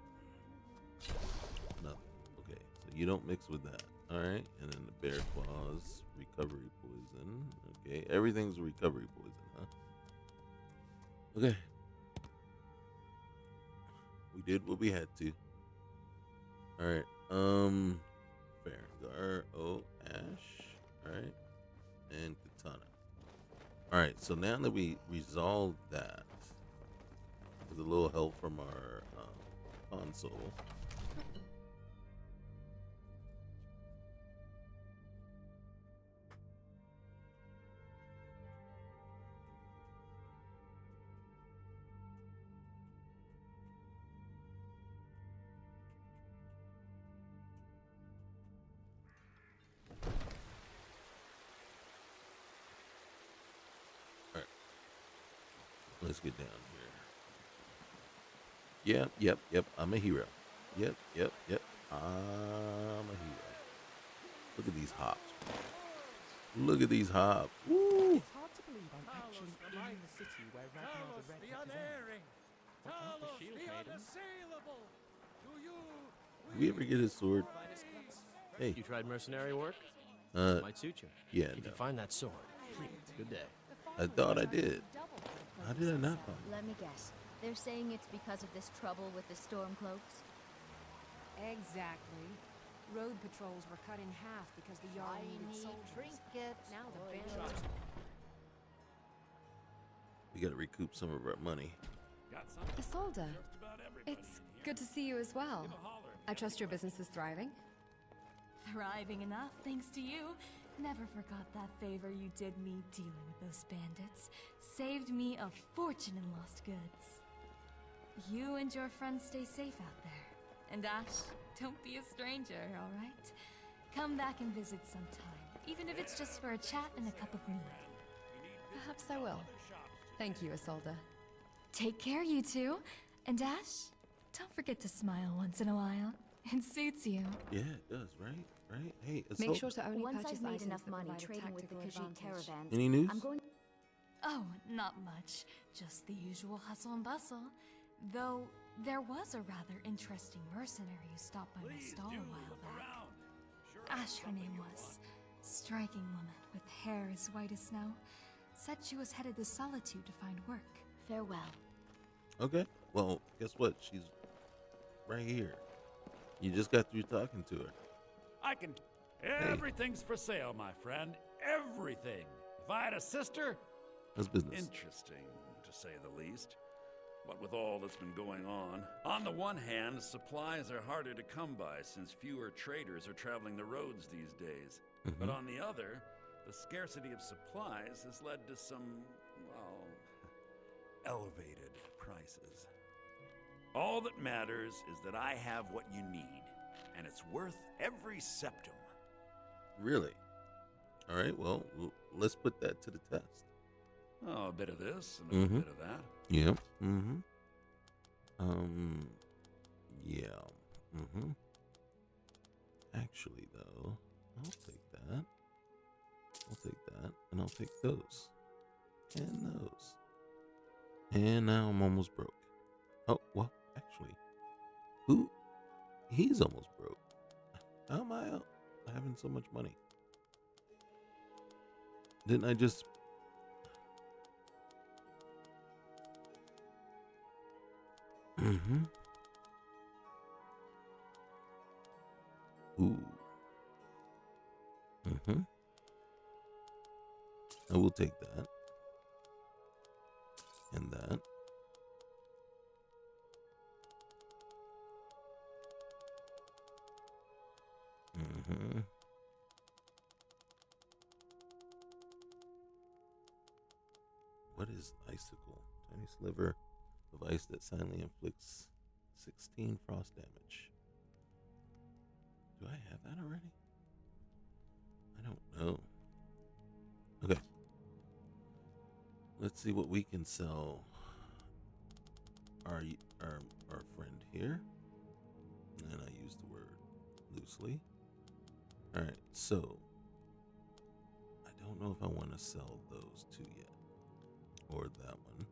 Nothing. Okay, so you don't mix with that. Alright, and then the bear claws, recovery poison. Okay, everything's recovery poison, huh? Okay. We did what we had to. Alright, fair. Ashe. Alright. And Katana. Alright, so now that we resolved that, because a little help from our console. Let's get down here. Yep. I'm a hero. Yep. I'm a hero. Look at these hops. Look at these hops. Woo! It's hard to believe I'm actually in the city where Ragnar the Red Hat is on. What about the shield maidens? We ever get his sword? Hey. You tried mercenary work? Might suit you. Yeah, If you no. find that sword, good day. I thought I did. How did I not find it? Let me guess. They're saying it's because of this trouble with the Stormcloaks? Exactly. Road patrols were cut in half because the Jarl needed soldiers. Now the bandits. We gotta recoup some of our money. Isolde, it's good to see you as well. I trust your business is thriving. Thriving enough, thanks to you. Never forgot that favor you did me dealing with those bandits. Saved me a fortune in lost goods. You and your friends stay safe out there. And Ashe, don't be a stranger, all right? Come back and visit sometime, even if it's just for a chat and a cup of mead. Perhaps I will. Thank you, Isolde. Take care, you two. And Ashe, don't forget to smile once in a while. It suits you. Yeah, it does, right? Right? Hey, it's Make sure to only Once purchase I've made items enough that money provide a trading with the tactical Khajiit advantage. caravans, Any news? I'm going. Oh, not much. Just the usual hustle and bustle. Though there was a rather interesting mercenary who stopped by my stall a while back. Ashe, her name was. Striking woman with hair as white as snow. Said she was headed to Solitude to find work. Farewell. Okay. Well, guess what? She's right here. You just got through talking to her. I can. Everything's for sale, my friend. Everything. If I had a sister. That's business. Interesting, to say the least. What with all that's been going on the one hand, supplies are harder to come by since fewer traders are traveling the roads these days. But on the other, the scarcity of supplies has led to some, well, elevated prices. All that matters is that I have what you need, and it's worth every septum. Really? All right. Well, let's put that to the test. Oh, a bit of this and a bit of that. Yeah. Yeah. Actually, though, I'll take that. I'll take that, and I'll take those. And those. And now I'm almost broke. Oh, well, actually, he's almost broke. How am I out having so much money? Didn't I just... Ooh. I will take that. And that. What is icicle? Tiny sliver of ice that silently inflicts 16 frost damage. Do I have that already? I don't know. Okay. Let's see what we can sell our friend here. And I use the word loosely. Alright, so I don't know if I want to sell those two yet. Or that one.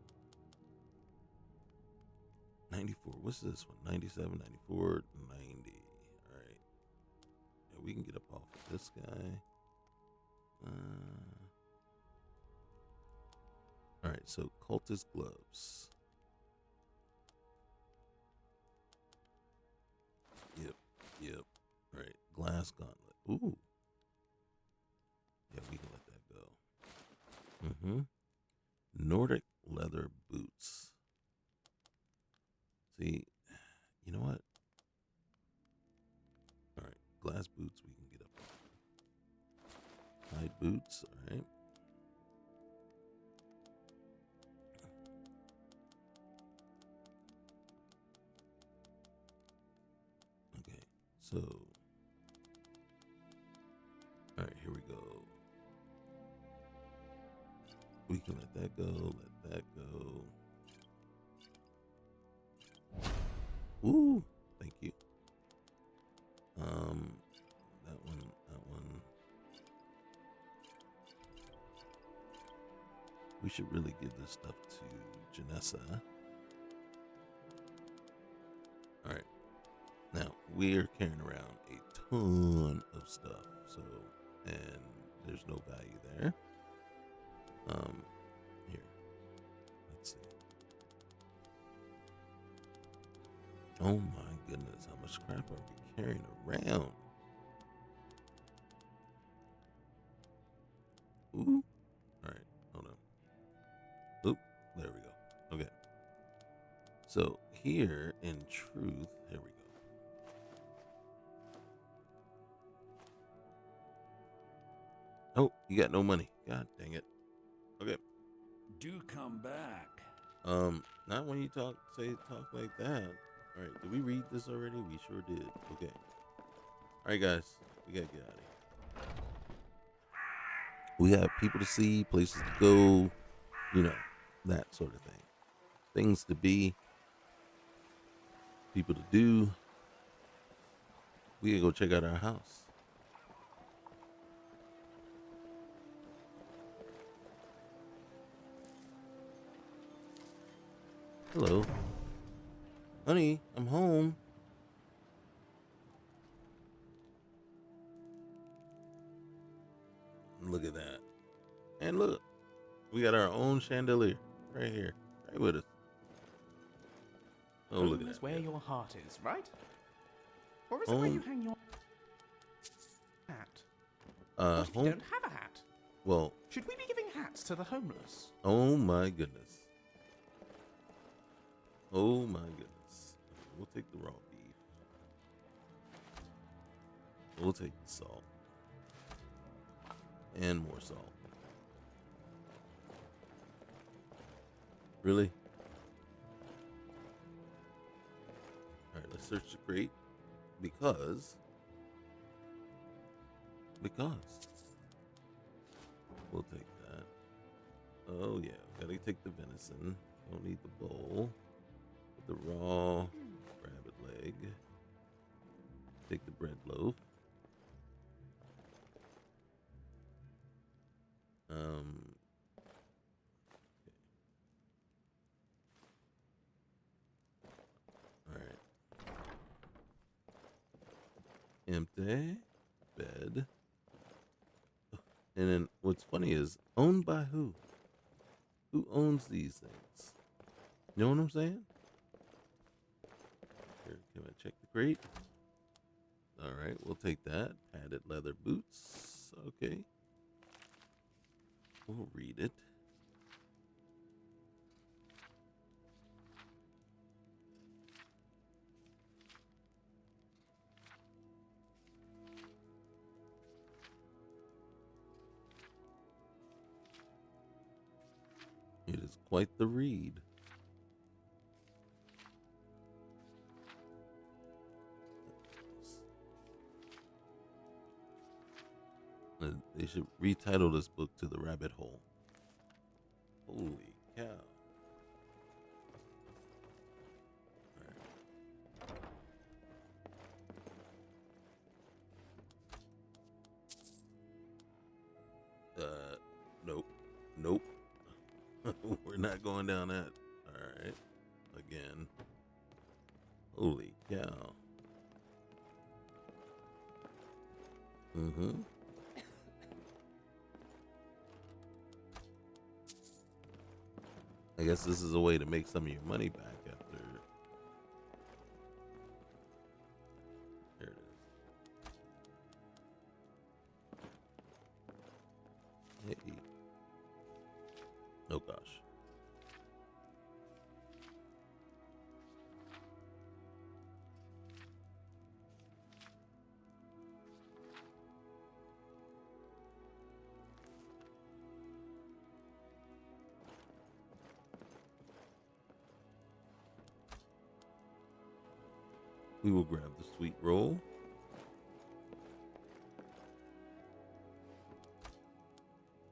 94. What's this one? 97, 94, 90. Alright. Yeah, we can get up off of this guy. Alright, so cultist gloves. Yep. Alright, glass gauntlet. Ooh. Yeah, we can let that go. Nordic leather boots. See, you know what? All right, glass boots we can get up. Hide boots, all right. Okay, so, all right, here we go. We can let that go, let that go. Ooh, thank you. That one. We should really give this stuff to Janessa. All right. Now, we're carrying around a ton of stuff, so, and there's no value there. Here. Let's see. Oh my goodness, how much crap are we carrying around? Ooh. All right, hold on. Oop, there we go. Okay. So here, in truth, here we go. Oh, you got no money. God dang it. Okay. Do come back. Not when you talk like that. All right, did we read this already? We sure did. Okay. All right, guys, we gotta get out of here. We have people to see, places to go, you know, that sort of thing. Things to be, people to do. We gotta go check out our house. Hello. Honey, I'm home. Look at that. And look, we got our own chandelier right here, right with us. Oh, look at that. That's where your heart is, right? Or is it where you hang your hat? What if you don't have a hat? Well, should we be giving hats to the homeless? Oh my goodness. Oh my goodness. We'll take the raw beef. We'll take the salt. And more salt. Really? Alright, let's search the crate. Because we'll take that. Oh yeah, gotta take the venison. Don't need the bowl. Put the raw rabbit leg. Take the bread loaf. Alright. Empty bed. And then what's funny is, owned by who? Who owns these things? You know what I'm saying? Here, can I check the crate? Alright, we'll take that. Padded leather boots. Okay. We'll read it. It is quite the read. They should retitle this book to The Rabbit Hole. Holy cow. Nope. Nope. We're not going down that. Alright. Again. Holy cow. Mm-hmm. I guess this is a way to make some of your money back after. There it is. Hey. Oh gosh. We will grab the sweet roll.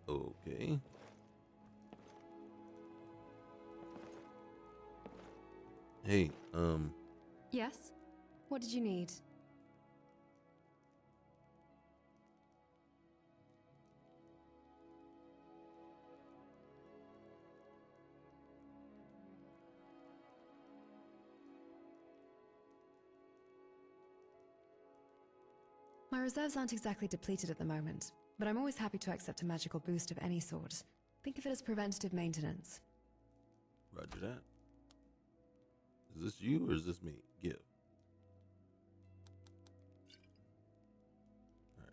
Okay. Hey, Yes? What did you need? My reserves aren't exactly depleted at the moment, but I'm always happy to accept a magical boost of any sort. Think of it as preventative maintenance. Roger that. Is this you or is this me? Give. Alright.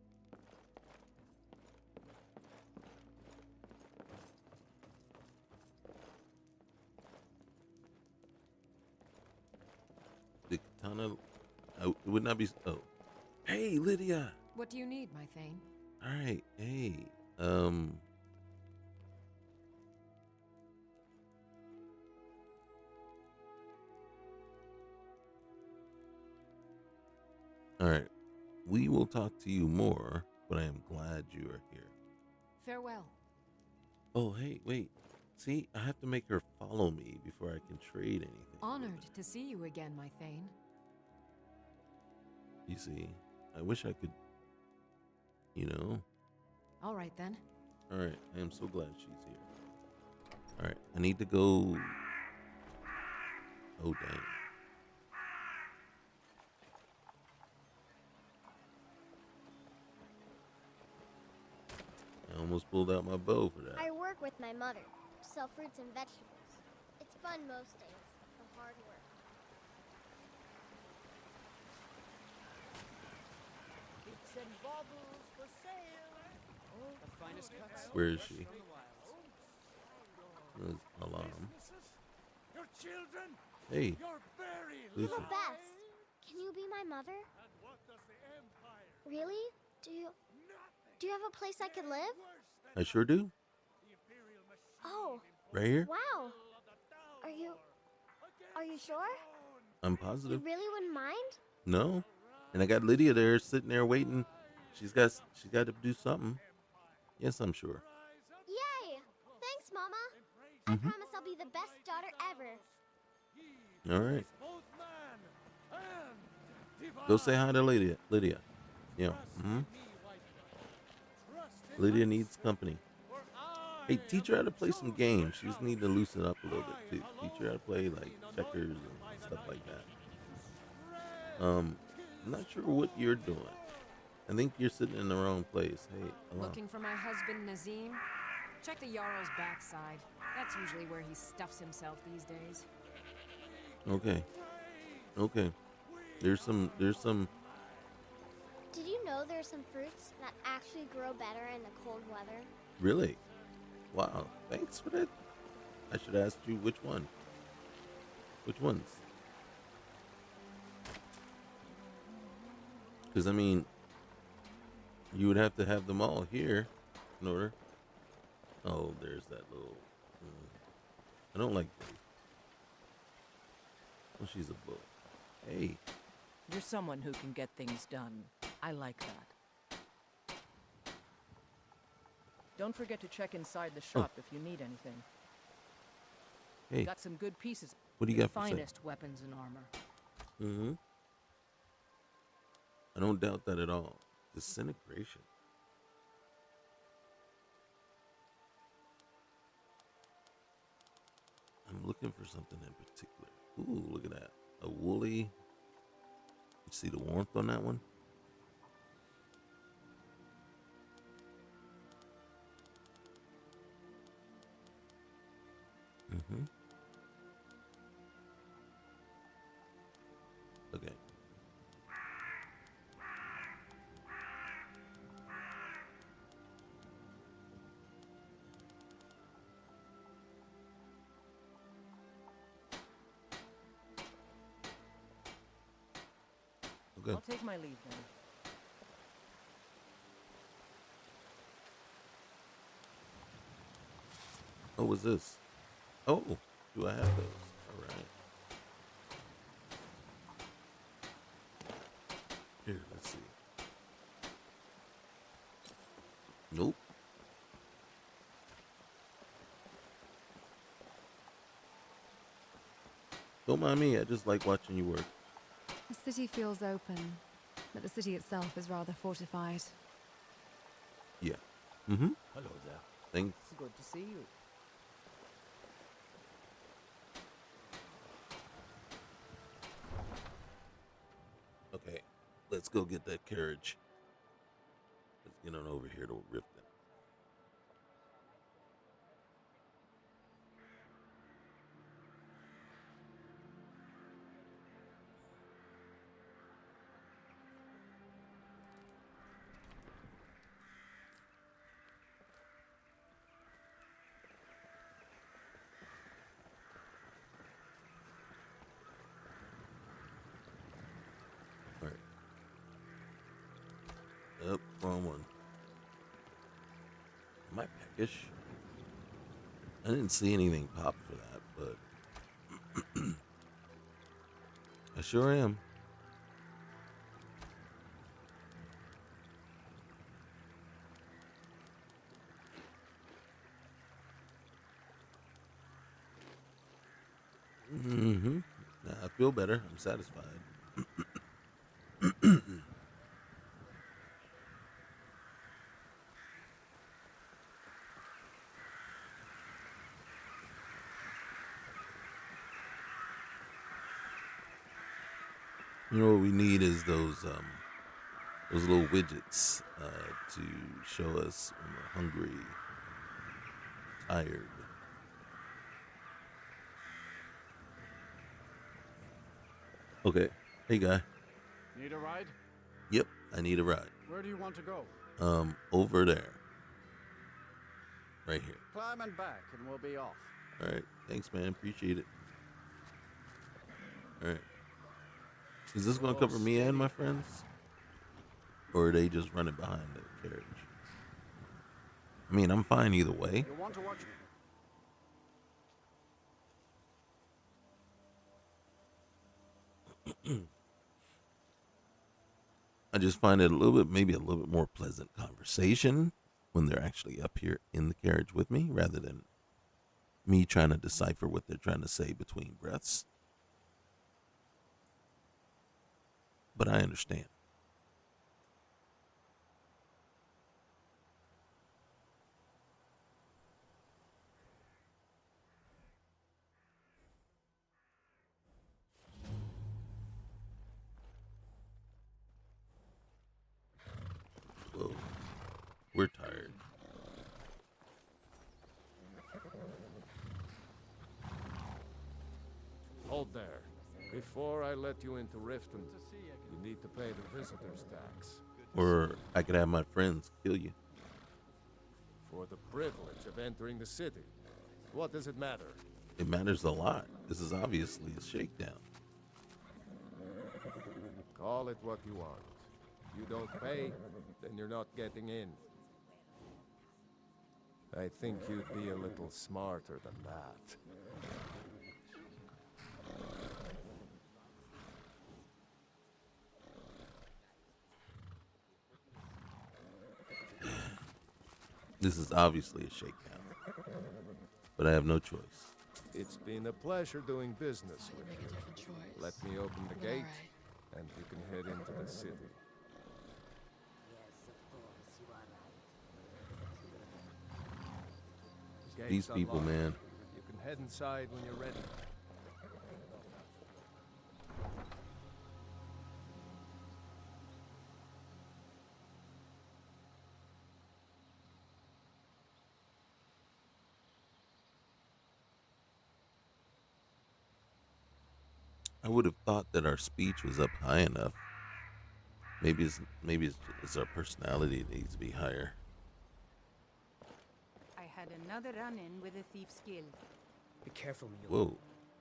The katana. Oh, it would not be. Oh. Hey, Lydia. What do you need, my Thane? Alright. Hey. Alright. We will talk to you more, but I am glad you are here. Farewell. Oh, hey, wait. See, I have to make her follow me before I can trade anything. Honored to see you again, my Thane. You see, I wish I could, you know. All right, then. All right, I am so glad she's here. All right, I need to go. Oh, dang. I almost pulled out my bow for that. I work with my mother to sell fruits and vegetables. It's fun most days, but hard work. Bits and baubles for sale. The finest cuts. Where is she? There's alarm. Your children. Hey. You're very You're the best. Can you be my mother? Really? Do you have a place I could live? I sure do. Oh. Right here? Wow. Are you sure? I'm You positive. really wouldn't mind? No. And I got Lydia there sitting there waiting. She's got to do something. Yes, I'm sure. Yay! Thanks, Mama. I promise I'll be the best daughter ever. All right. Go say hi to Lydia. Yeah. Lydia needs company. Hey, teach her how to play some games. She just needs to loosen up a little bit too. Teach her how to play like checkers and stuff like that. I'm not sure what you're doing. I think you're sitting in the wrong place. Hey, hello. Looking for my husband, Nazim? Check the Jarl's backside. That's usually where he stuffs himself these days. Okay. There's some. Did you know there are some fruits that actually grow better in the cold weather? Really? Wow. Thanks for that. I should ask you which one. Which ones? Because, I mean, you would have to have them all here in order. Oh, there's that little. I don't like this. Oh, she's a bull. Hey. You're someone who can get things done. I like that. Don't forget to check inside the shop if you need anything. Hey. Got some good pieces. What do you got for sale? Finest weapons and armor. I don't doubt that at all. Disintegration. I'm looking for something in particular. Ooh, look at that. A woolly. You see the warmth on that one? Okay. Okay. I'll take my leave then. Oh, what's this? Oh, do I have those? All right. Don't mind me. I just like watching you work. The city feels open, but the city itself is rather fortified. Yeah. Mm-hmm. Hello there. Thanks. Good to see you. Okay, let's go get that carriage. Let's get on over here to Riften. Up, wrong one. Am I peckish? I didn't see anything pop for that, but I sure am. Mm-hmm. I feel better. I'm satisfied. You know what we need is those little widgets to show us when we're hungry, tired. Okay, hey guy. Need a ride? Yep, I need a ride. Where do you want to go? Over there. Right here. Climb and back, and we'll be off. All right, thanks, man. Appreciate it. All right. Is this going to cover me and my friends? Or are they just running behind the carriage? I mean, I'm fine either way. You want to watch I just find it maybe a little bit more pleasant conversation when they're actually up here in the carriage with me, rather than me trying to decipher what they're trying to say between breaths. But I understand. Whoa. We're tired. Hold there. Before I let you into Riften, you need to pay the visitor's tax. Or I could have my friends kill you. For the privilege of entering the city. What does it matter? It matters a lot. This is obviously a shakedown. Call it what you want. You don't pay, then you're not getting in. I think you'd be a little smarter than that. This is obviously a shakedown. But I have no choice. It's been a pleasure doing business with you. Let me open the gate, and you can head into the city. These people, man. You can head inside when you're ready. I would have thought that our speech was up high enough. Maybe it's our personality that needs to be higher. I had another run-in with the Thieves Guild. Be careful, Mule. Whoa.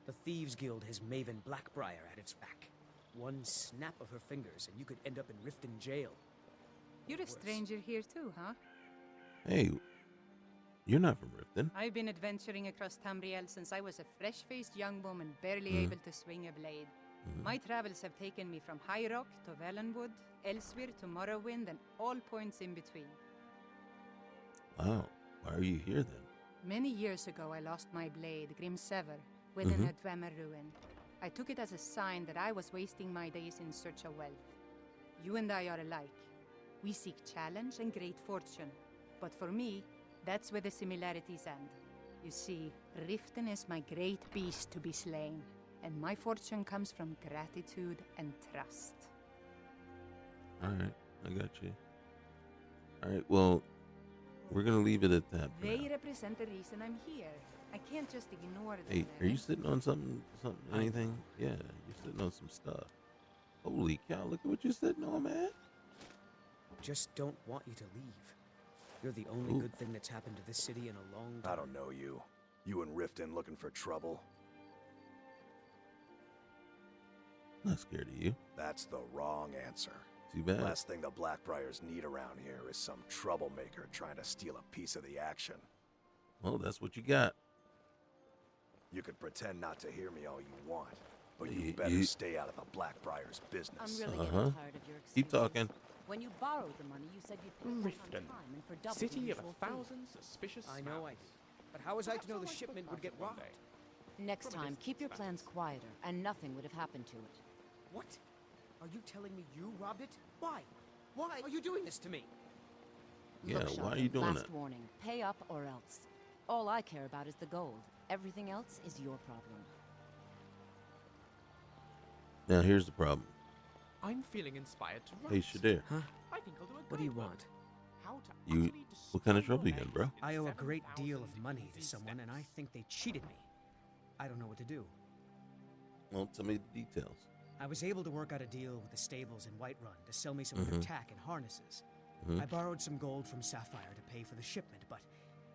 The Thieves Guild has Maven Blackbriar at its back. One snap of her fingers and you could end up in Riften jail. You're a stranger here too, huh? Hey, you're not from Riften. I've been adventuring across Tamriel since I was a fresh-faced young woman barely able to swing a blade. My travels have taken me from High Rock to Valenwood, elsewhere to Morrowind, and all points in between. Wow. Why are you here then? Many years ago, I lost my blade, Grim Sever, within a Dwemer ruin. I took it as a sign that I was wasting my days in search of wealth. You and I are alike. We seek challenge and great fortune. But for me, that's where the similarities end. You see, Riften is my great beast to be slain, and my fortune comes from gratitude and trust. Alright, I got you. Alright, well, we're gonna leave it at that for They now. represent the reason I'm here. I can't just ignore them. Hey, are eh? you sitting on something, anything? Yeah, you're sitting on some stuff. Holy cow, look at what you're sitting on, man. Just don't want you to leave. You're the only good thing that's happened to this city in a long time. I don't know you. You and Riften looking for trouble? Not scared of you. That's the wrong answer. Too bad. Last thing the Blackbriars need around here is some troublemaker trying to steal a piece of the action. Well, that's what you got. You could pretend not to hear me all you want, but you better stay out of the Blackbriars' business. I'm really getting tired of your excuses. Keep talking. When you borrowed the money, you said you'd pay it back on Riften, time and for double city the of usual 1,000 suspicious I know I smells. did. But how was I to know the shipment would get robbed? fee. Next time, keep your plans quieter, and nothing would have happened to it. What? Are you telling me you robbed it? Why? Why are you doing this to me? Yeah, Look, why are Sheldon, you doing last that? warning. Pay up or else. All I care about is the gold. Everything else is your problem. Now, here's the problem. I'm feeling inspired to write. Hey, Shadir. Huh? I think I'll do a What do you great one. want? How to You, utterly what kind of destroy trouble you your in, bro? eggs I in owe a great deal of 7,000 money to easy someone, and I steps. think they cheated me. I don't know what to do. Well, tell me the details. I was able to work out a deal with the stables in Whiterun to sell me some of their tack and harnesses. I borrowed some gold from Sapphire to pay for the shipment, but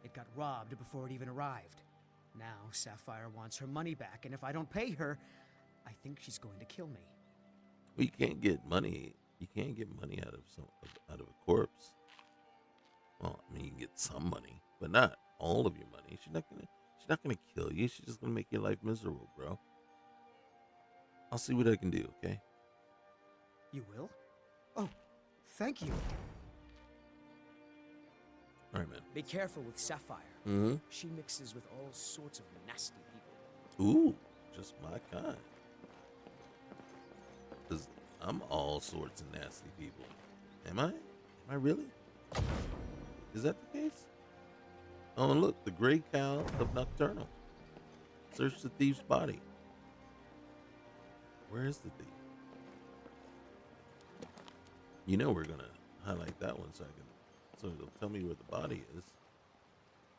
it got robbed before it even arrived. Now Sapphire wants her money back, and if I don't pay her, I think she's going to kill me. Well, you can't get money. You can't get money out of a corpse. Well, I mean, you can get some money, but not all of your money. She's not gonna kill you. She's just gonna make your life miserable, bro. I'll see what I can do. Okay. You will? Oh, thank you. All right, man. Be careful with Sapphire. Mm-hmm. She mixes with all sorts of nasty people. Ooh, just my kind. 'Cause I'm all sorts of nasty people. Am I? Am I really? Is that the case? Oh, and look, the gray cow of Nocturnal. Search the thief's body. Where is the thief? You know we're gonna highlight that one so it'll tell me where the body is.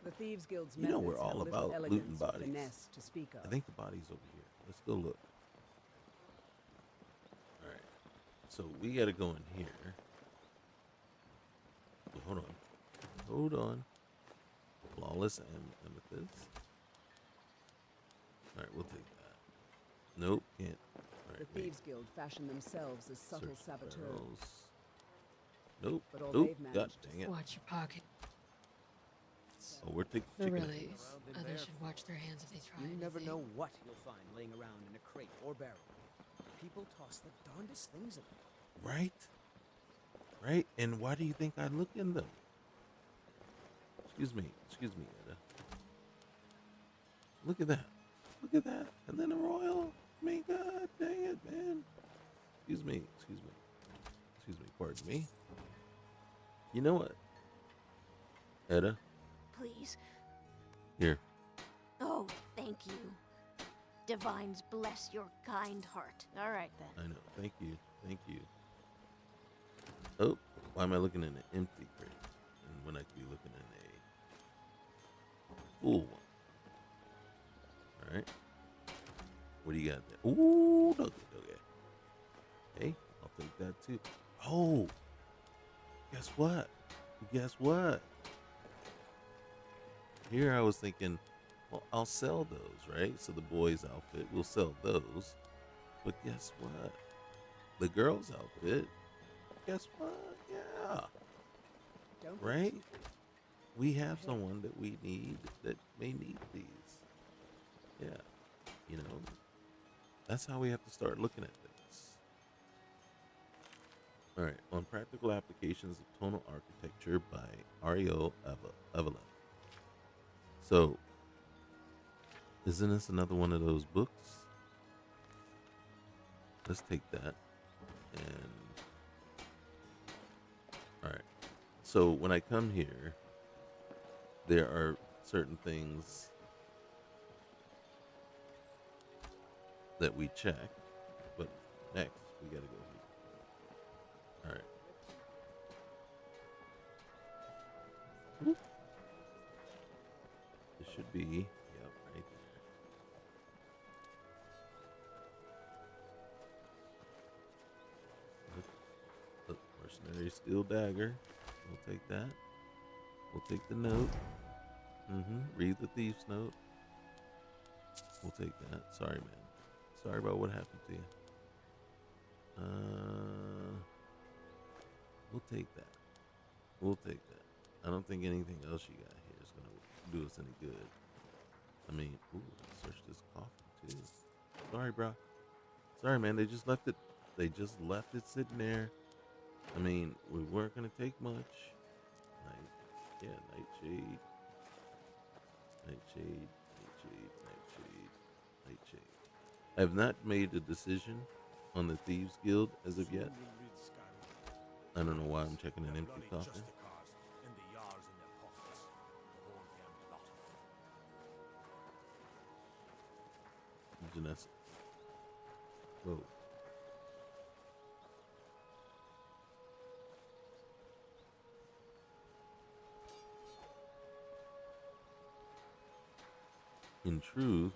The Thieves Guild's You know methods we're all have little about looting elegance or bodies. finesse to speak of. I think the body's over here. Let's go look. All right. So we got to go in here. Hold on. Hold on. Flawless amethyst. All right, we'll take that. Nope, can't. All The right, wait. Thieves Guild fashion themselves as subtle Search saboteurs. barrels. Nope. But all Nope. they've God managed dang it. Watch your pocket. Oh, we're taking But chicken. really, eggs. others should watch their hands if they try You never anything. know what you'll find laying around in a crate or barrel. People toss the darndest things at me. Right? Right? And why do you think I look in them? Excuse me, Eda. Look at that. Look at that. And then a royal. I mean, God dang it, man. Excuse me, pardon me. You know what? Eda, Please. here. Oh, thank you. Divines bless your kind heart. All right, then. I know. Thank you. Oh, why am I looking in an empty crate? And when I could be looking in a full one. Alright. What do you got there? Ooh, okay. Okay, I'll take that too. Oh, guess what? Here I was thinking, well, I'll sell those, right? So the boys' outfit, we'll sell those. But guess what? The girls' outfit, guess what? Yeah. Don't Right? We have someone that we need that may need these. Yeah. You know, that's how we have to start looking at things. All right. On Practical Applications of Tonal Architecture by Ario Evelyn. So, isn't this another one of those books? Let's take that. And all right. So when I come here, there are certain things that we check, but next we gotta go here. All right. It should be, yep, right there. Look, mercenary steel dagger. We'll take that. We'll take the note. Read the thief's note. We'll take that. Sorry, man. Sorry about what happened to you. We'll take that. We'll take that. I don't think anything else you got here is gonna do us any good. I mean, ooh, search this coffin too. Sorry, bro. Sorry, man. They just left it. They just left it sitting there. I mean, we weren't gonna take much. Nightshade. Nightshade. I have not made a decision on the Thieves Guild as of yet. I don't know why I'm checking an empty coffin. Janessa. Whoa. In truth,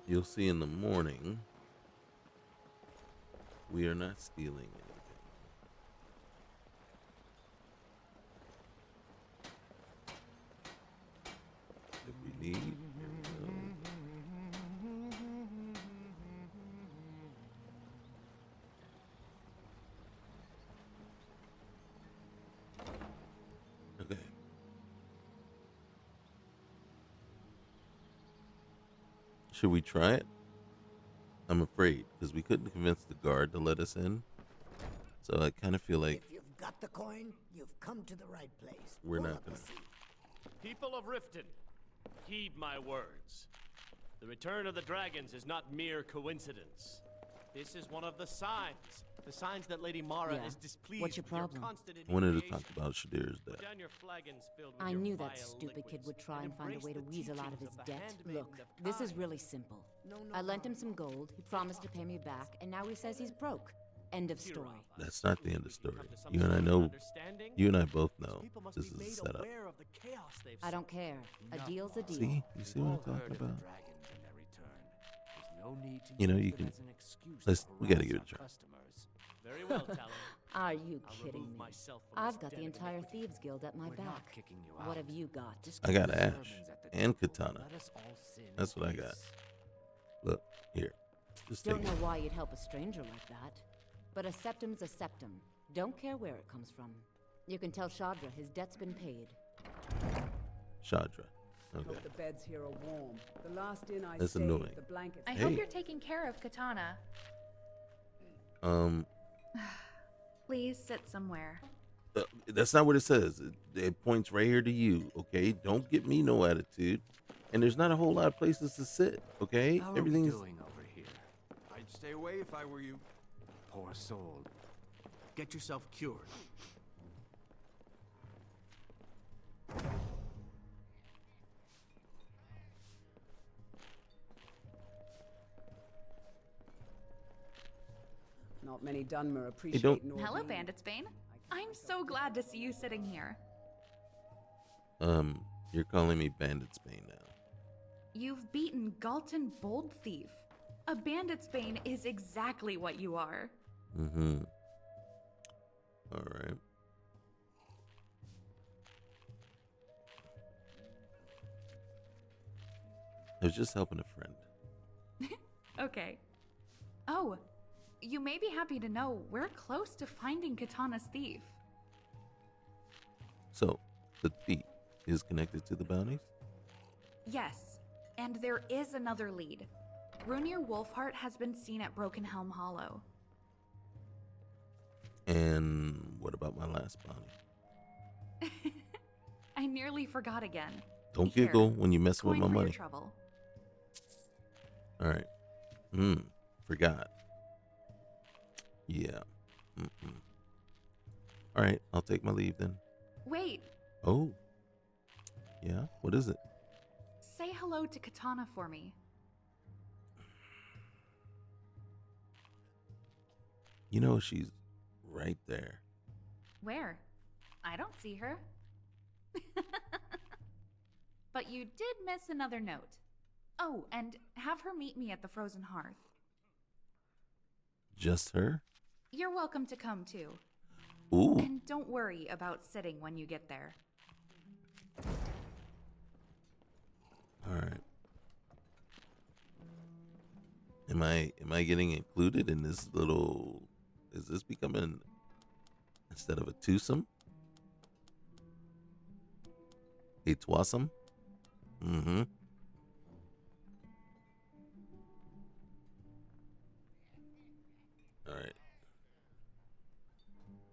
you'll see in the morning, we are not stealing anything. If we need, here we go. Okay. Should we try it? I'm afraid, because we couldn't convince the guard to let us in. So I kind of feel like If you've got the coin, you've come to the right place. we're Pull not up a gonna. seat. People of Riften, heed my words. The return of the dragons is not mere coincidence. This is one of the signs that Lady Mara is displeased What's your with your problem? constant I wanted to initiation. talk about Shadir's death. Down your flagons filled with I your knew that vile stupid kid liquids, would try and find a embrace way to the weasel out of teachings his the debt. handmaiden Look, of this is Kai. really simple. I lent him some gold, he promised to pay me back, and now he says he's broke. End of story. That's not the end of story. You and I know. You and I both know this is a setup. I don't care. A deal's a deal. See, you see what I'm talking about? No need to You know, use you it can. as an excuse Let's. to We gotta harass give it a our try. customers. Very well, Talon. Are you I'll kidding remove me? myself from I've this got the den of entire iniquity. Thieves Guild at my We're not back. kicking you What out. have you got? Just I keep got the Ashe sermons at the and temple. Katana. Let us all sin in That's what I got. peace. Look here. Just take Don't know it. why you'd help a stranger like that. But a septum's a septum. Don't care where it comes from. You can tell Shadra his debt's been paid. Chandra. Okay. Hope the beds here are warm. The last inn I That's stayed, annoying. the blankets. I Hey. hope you're taking care of Katana. Please sit somewhere. That's not what it says. It points right here to you. Okay. Don't get me no attitude. And there's not a whole lot of places to sit. Okay. How Everything's. are we doing over here? I'd stay away if I were you. Poor soul. Get yourself cured. Not many Dunmer appreciate don't- Nordine. Hello, Bandits Bane. I'm so glad to see you sitting here. You're calling me Bandit's Bane now. You've beaten Galton Bold Thief. A Bandit's Bane is exactly what you are. Mm-hmm. All right. I was just helping a friend. Okay. Oh, you may be happy to know we're close to finding Katana's thief. So, the thief is connected to the bounties? Yes, and there is another lead. Runir Wolfheart has been seen at Broken Helm Hollow. And what about my last bounty? I nearly forgot again. Don't Here, giggle when you mess with coin my for your money. trouble. All right. Forgot. Yeah. All right, I'll take my leave then. Wait, Oh. Yeah, what is it? say hello to Katana for me. You know, she's right there. Where? I don't see her. But you did miss another note. Oh, and have her meet me at the Frozen Hearth. Just her? You're welcome to come too. Ooh. And don't worry about sitting when you get there. All right. Am I getting included in this little? Is this becoming instead of a twosome? A twosome? Mm-hmm. All right.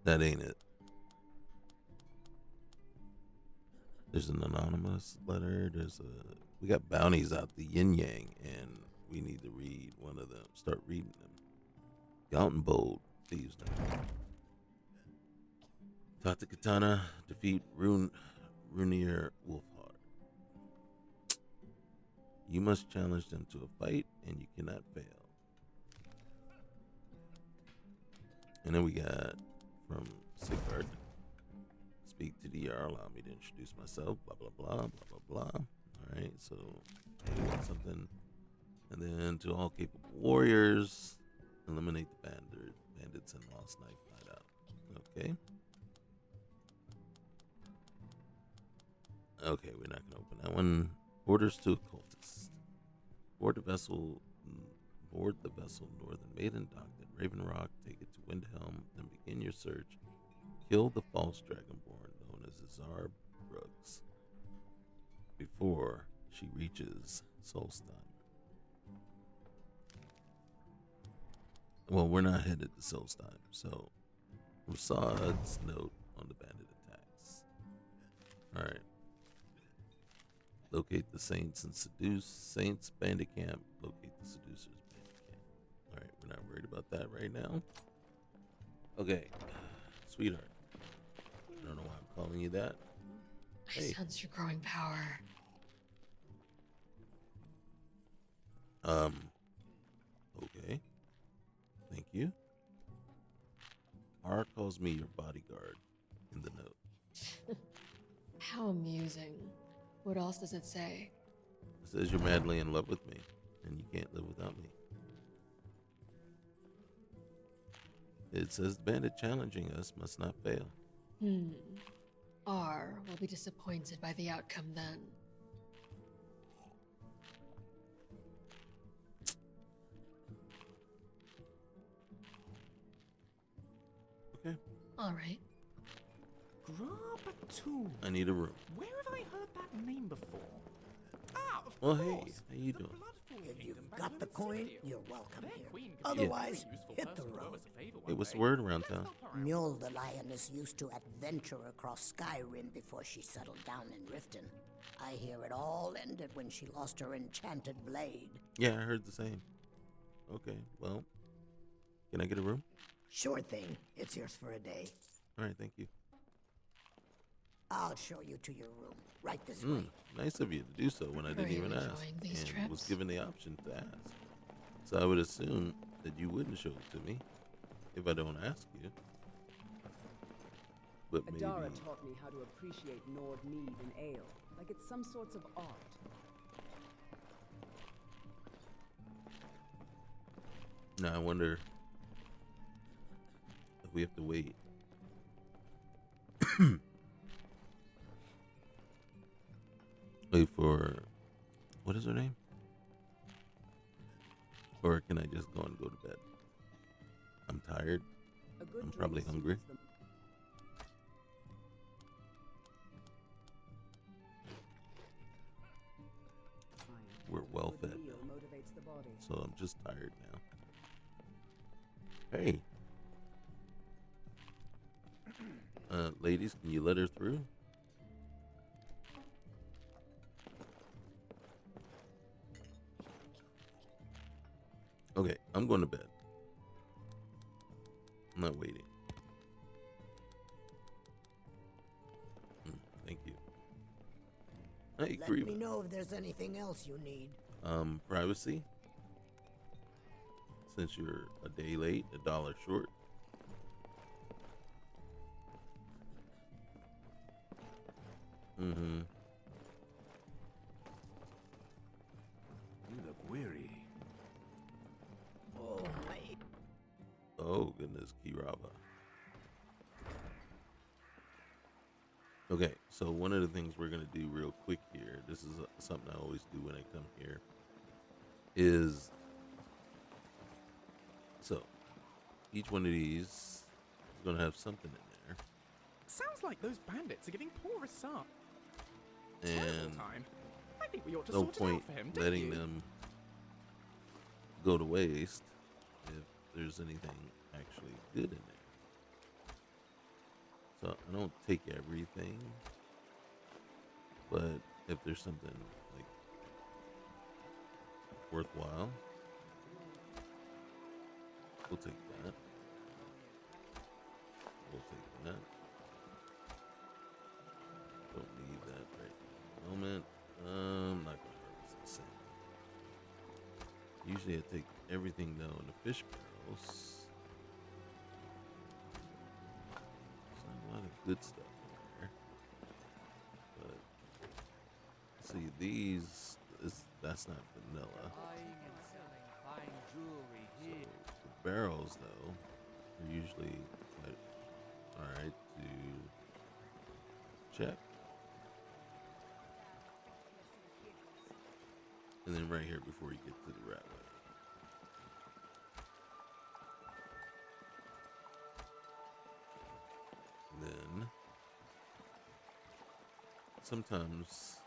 That ain't it. There's an anonymous letter. We got bounties out the yin yang, and we need to read one of them. Start reading them. Gaunt and bold, thieves' name. Talk to Katana. Defeat Runier Wolfheart. You must challenge them to a fight, and you cannot fail. And then we got from Sigurd. Speak to the Jarl. Allow me to introduce myself. Blah blah blah blah blah blah. All right, so hey, we got something. And then to all capable warriors, eliminate the bandits and Lost Knife hideout. Okay. Okay, we're not gonna open that one. Orders to occultists. Board the vessel Northern Maiden docked at Raven Rock. Take it to Windhelm. Then begin your search. Kill the false dragonborn known as Azar Brooks before she reaches Solstheim. Well, we're not headed to Solstheim, so Rasad's note on the bandit attacks. Alright. Locate the Saints and seduce Saints bandit camp. Locate the seducers bandit camp. Alright, we're not worried about that right now. Okay. Sweetheart. I don't know why I'm calling you that. I sense your growing power. Okay. Thank you. R calls me your bodyguard in the note. How amusing. What else does it say? It says you're madly in love with me, and you can't live without me. It says the bandit challenging us must not fail. R will be disappointed by the outcome then. Okay. All right. Grabatoon. I need a room. Where have I heard that name before? Ah, of Well, course. hey, how you doing? If you've got the coin, you're welcome here. Otherwise, hit the road. Hey, what's the word around town? Mule the Lioness used to adventure across Skyrim before she settled down in Riften. I hear it all ended when she lost her enchanted blade. Yeah, I heard the same. Okay, well, can I get a room? Sure thing. It's yours for a day. All right, thank you. I'll show you to your room. Right this way. Nice of you to do so when I didn't you even ask, enjoying these and was trips? given the option to ask. So I would assume that you wouldn't show it to me if I don't ask you. But maybe. Adara taught me how to appreciate Nord mead and ale, like it's some sorts of art. Now I wonder if we have to wait. Wait for, what is her name? Or can I just go and go to bed? I'm tired. I'm probably hungry. We're well fed now. So I'm just tired now. Hey. Ladies, can you let her through? Okay, I'm going to bed. I'm not waiting. Thank you. Hey, Let me know if there's anything else you need. Privacy. Since you're a day late, $1 short. Mm-hmm. You look weary. Oh, wait. Oh, goodness, Kiraba. Okay, so one of the things we're going to do real quick here, this is something I always do when I come here, is, so, each one of these is going to have something in there. Sounds like those bandits are giving poor a start. And time. I think we ought to no sort it point out for him, don't letting you? them go to waste if there's anything actually good in there. So I don't take everything, but if there's something like worthwhile, we'll take that. We'll take that. Don't need that right at the moment. I'm not gonna harvest the same. Usually I take everything down in the fish barrels. A lot of good stuff in there, but see these. That's not vanilla. So the barrels, though, are usually quite all right to check. And then right here before you get to the rat way. Then sometimes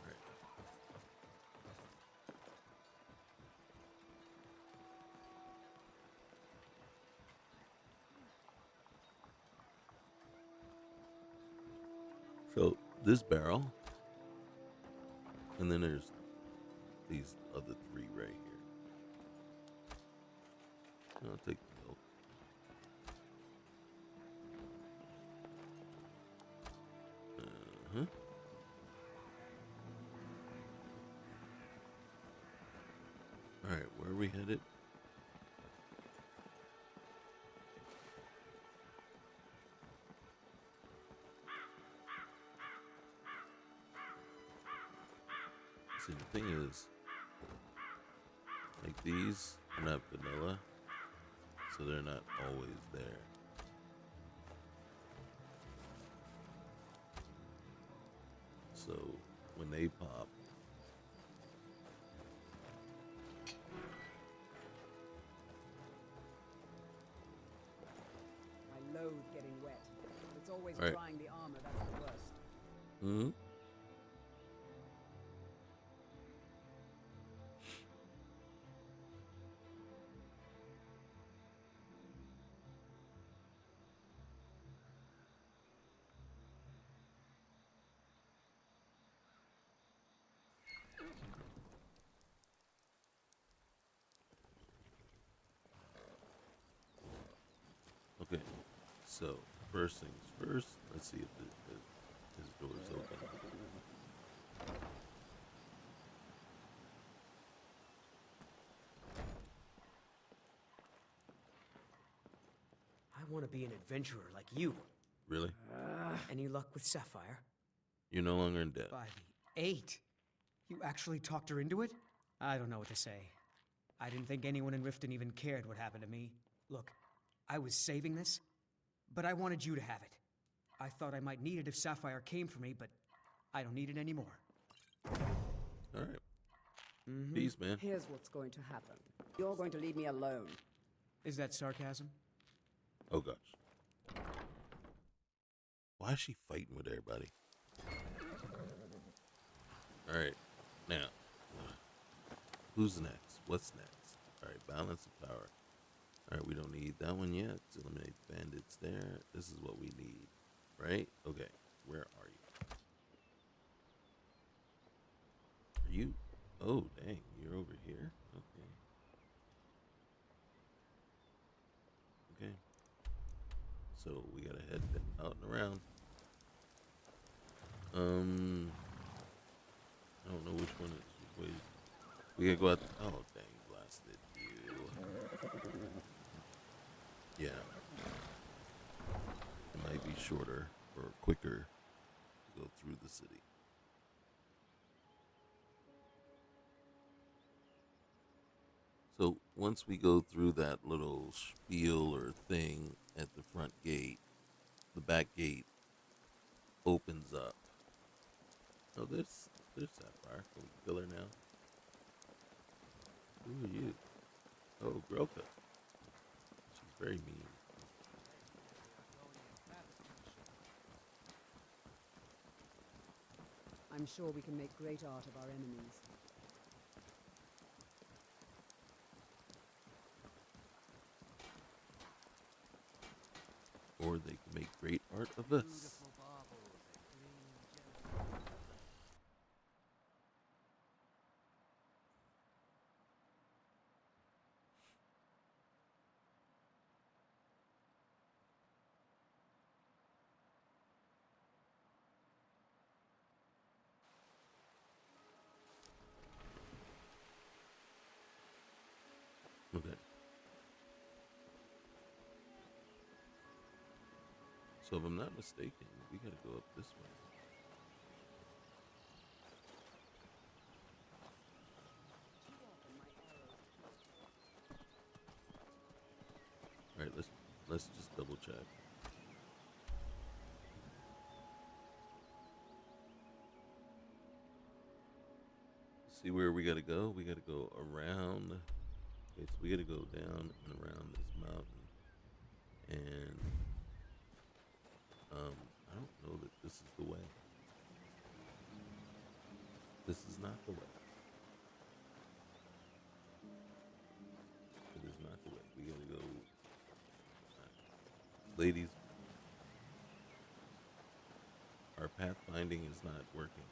right. So this barrel, and then there's these other three right here. I'll take the milk. All right, where are we headed? See, the thing is, like these are not vanilla, so they're not always there. So when they pop, I loathe getting wet. It's always Right. drying the armor that's the worst. mm-hmm. Okay, so first things first, let's see if his door's open. I want to be an adventurer like you. Really? Any luck with Sapphire? You're no longer in debt. By the 8. You actually talked her into it? I don't know what to say. I didn't think anyone in Riften even cared what happened to me. Look, I was saving this, but I wanted you to have it. I thought I might need it if Sapphire came for me, but I don't need it anymore. All right. Peace, man. Here's what's going to happen. You're going to leave me alone. Is that sarcasm? Oh gosh. Why is she fighting with everybody? All right. Now, who's next? What's next? All right. Balance of power. All right. We don't need that one yet. Eliminate bandits there. This is what we need. Right? Okay. Where are you? Are you? Oh, dang. head out and around. I don't know which one is. Wait, we gotta go out. Oh dang, blasted you. Yeah, it might be shorter or quicker to go through the city. So once we go through that little spiel or thing at the front gate, the back gate opens up. Oh, there's Sapphire. Can we kill her now? Who are you? Oh, Grelka. She's very mean. I'm sure we can make great art of our enemies. Or they can make great art of us. Okay. So if I'm not mistaken, we gotta go up this way. All right, let's just double check. See where we gotta go? We gotta go around. Okay, so we gotta go down and around this mountain. And I don't know that this is the way. This is not the way. It is not the way. We gotta go. Ladies, our pathfinding is not working.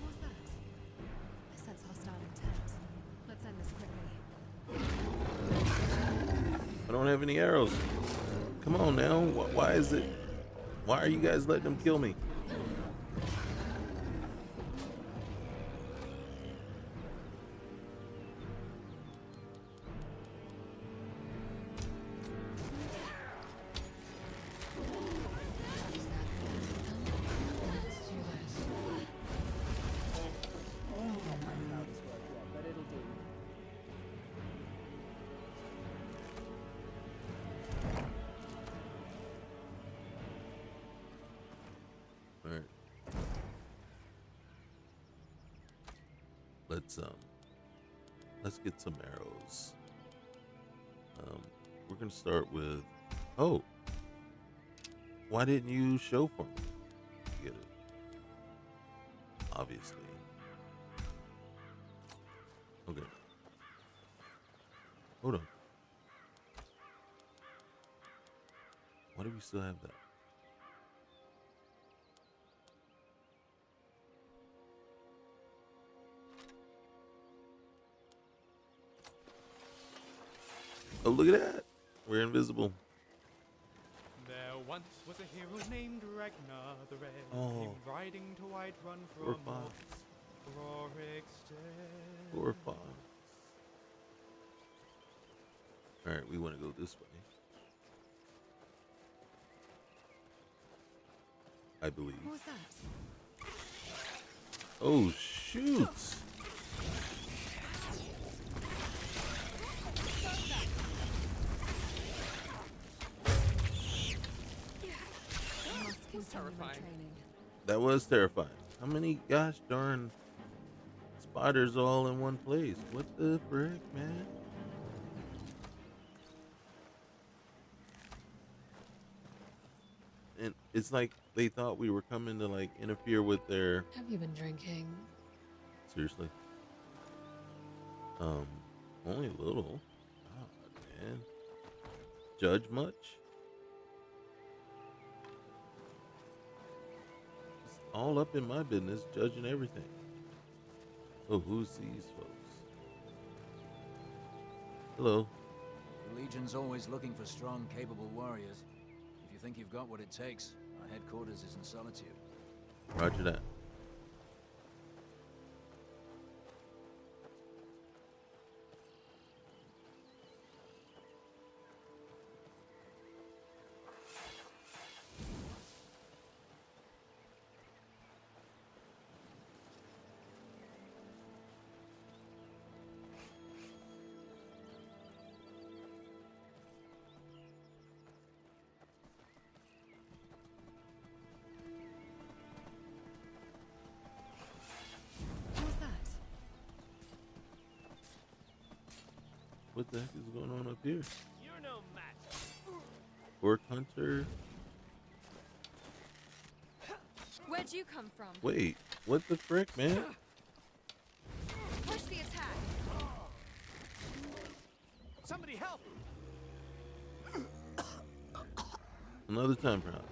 What's that? I sense hostile intent. Let's end this quickly. I don't have any arrows. Come on now. Why is it? Why are you guys letting them kill me? But it'll do. All right. Let's get some arrows. We're gonna start with. Oh, why didn't you show for me? Get it. Obviously. Okay. Hold on. Why do we still have that? Oh, look at that. We're invisible. There once was a hero named Ragnar the Red. Oh. Came riding to Whiterun Poor from Fox. RMXActorValueBook. Poor Fox. Alright, we want to go this way. I believe. What was that? Oh, shoot. Terrifying. That was terrifying. How many gosh darn spiders all in one place? What the frick, man? It's like they thought we were coming to like interfere with their. Have you been drinking? Seriously. Only a little. God, man. Judge much? It's all up in my business, judging everything. Oh, who's these folks? Hello. The Legion's always looking for strong, capable warriors. If you think you've got what it takes, our headquarters is in Solitude. Roger that. What the heck is going on up here? You're no match. Orc Hunter. Where'd you come from? Wait, what the frick, man? Push the attack. Somebody help! Another time, perhaps.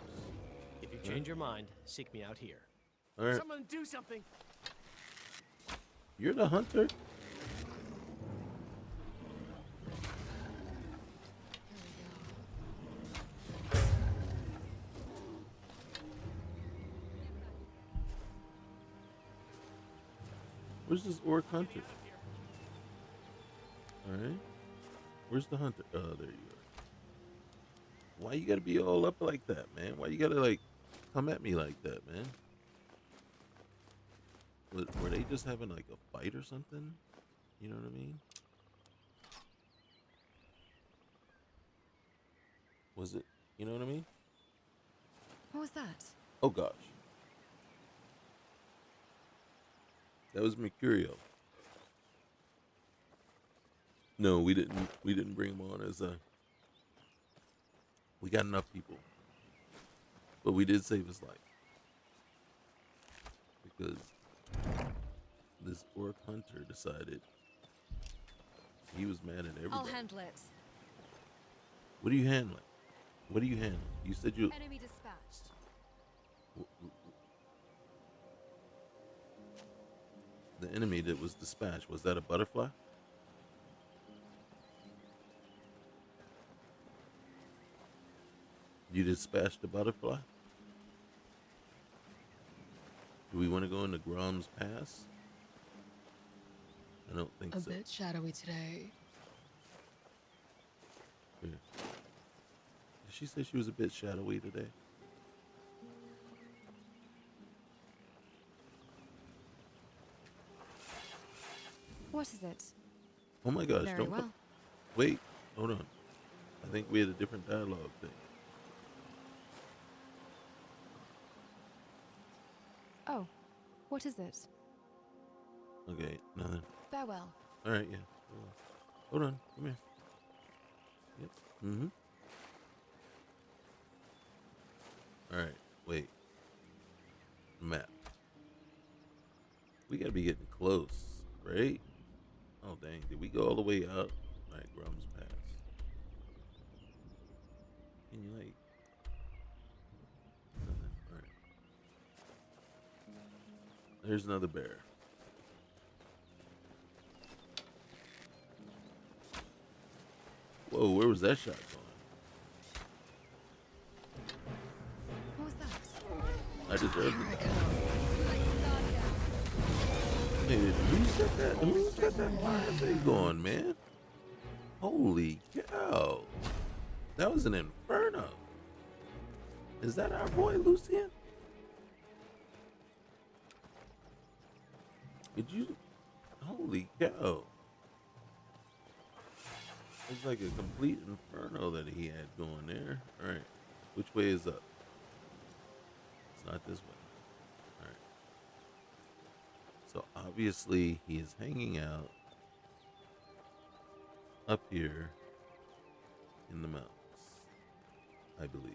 If you change your mind, seek me out here. All right. Someone do something. You're the hunter? Where's this orc hunter? Alright. Where's the hunter? Oh, there you go. Why you gotta be all up like that, man? Why you gotta, like, come at me like that, man? Were they just having, like, a fight or something? You know what I mean? Was it? You know what I mean? What was that? Oh, gosh. That was Mercurio. No, we didn't bring him on as a. We got enough people, but we did save his life because this orc hunter decided he was mad at everybody. I'll handle it. What are you handling? What are you handling? You said you. Enemy dispatched. The enemy that was dispatched, was that a butterfly? You dispatched the butterfly? Do we want to go into Grom's Pass? I don't think A so. bit shadowy today. Here. Did she say she was a bit shadowy today? What is it? Oh my gosh, Very don't well. Wait, hold on. I think we had a different dialogue thing. Oh, what is it? Okay, nothing. Farewell. Alright, yeah. Hold on, come here. Yep. Mm-hmm. Alright, wait. Map. We gotta be getting close, right? Oh dang, did we go all the way up? Alright, Grum's Pass. Can you like nothing? Alright. There's another bear. Whoa, where was that shot going? What was that? I deserved it. Hey, who's got that? Who's got that fire thing going, man? Holy cow! That was an inferno. Is that our boy Lucien? Did you? Holy cow! It's like a complete inferno that he had going there. All right, which way is up? It's not this way. All right. So obviously he is hanging out up here in the mountains, I believe.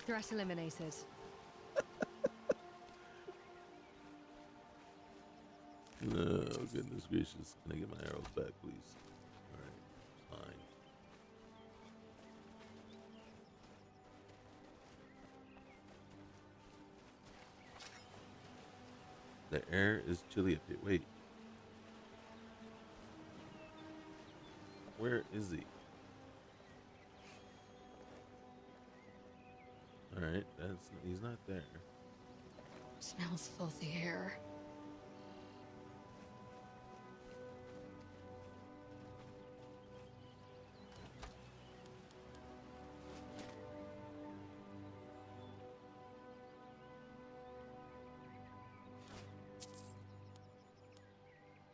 Threat eliminated. No, goodness gracious. Can I get my arrows back, please? Alright, fine. The air is chilly up here. Wait. Where is he? Alright, he's not there. Smells filthy here.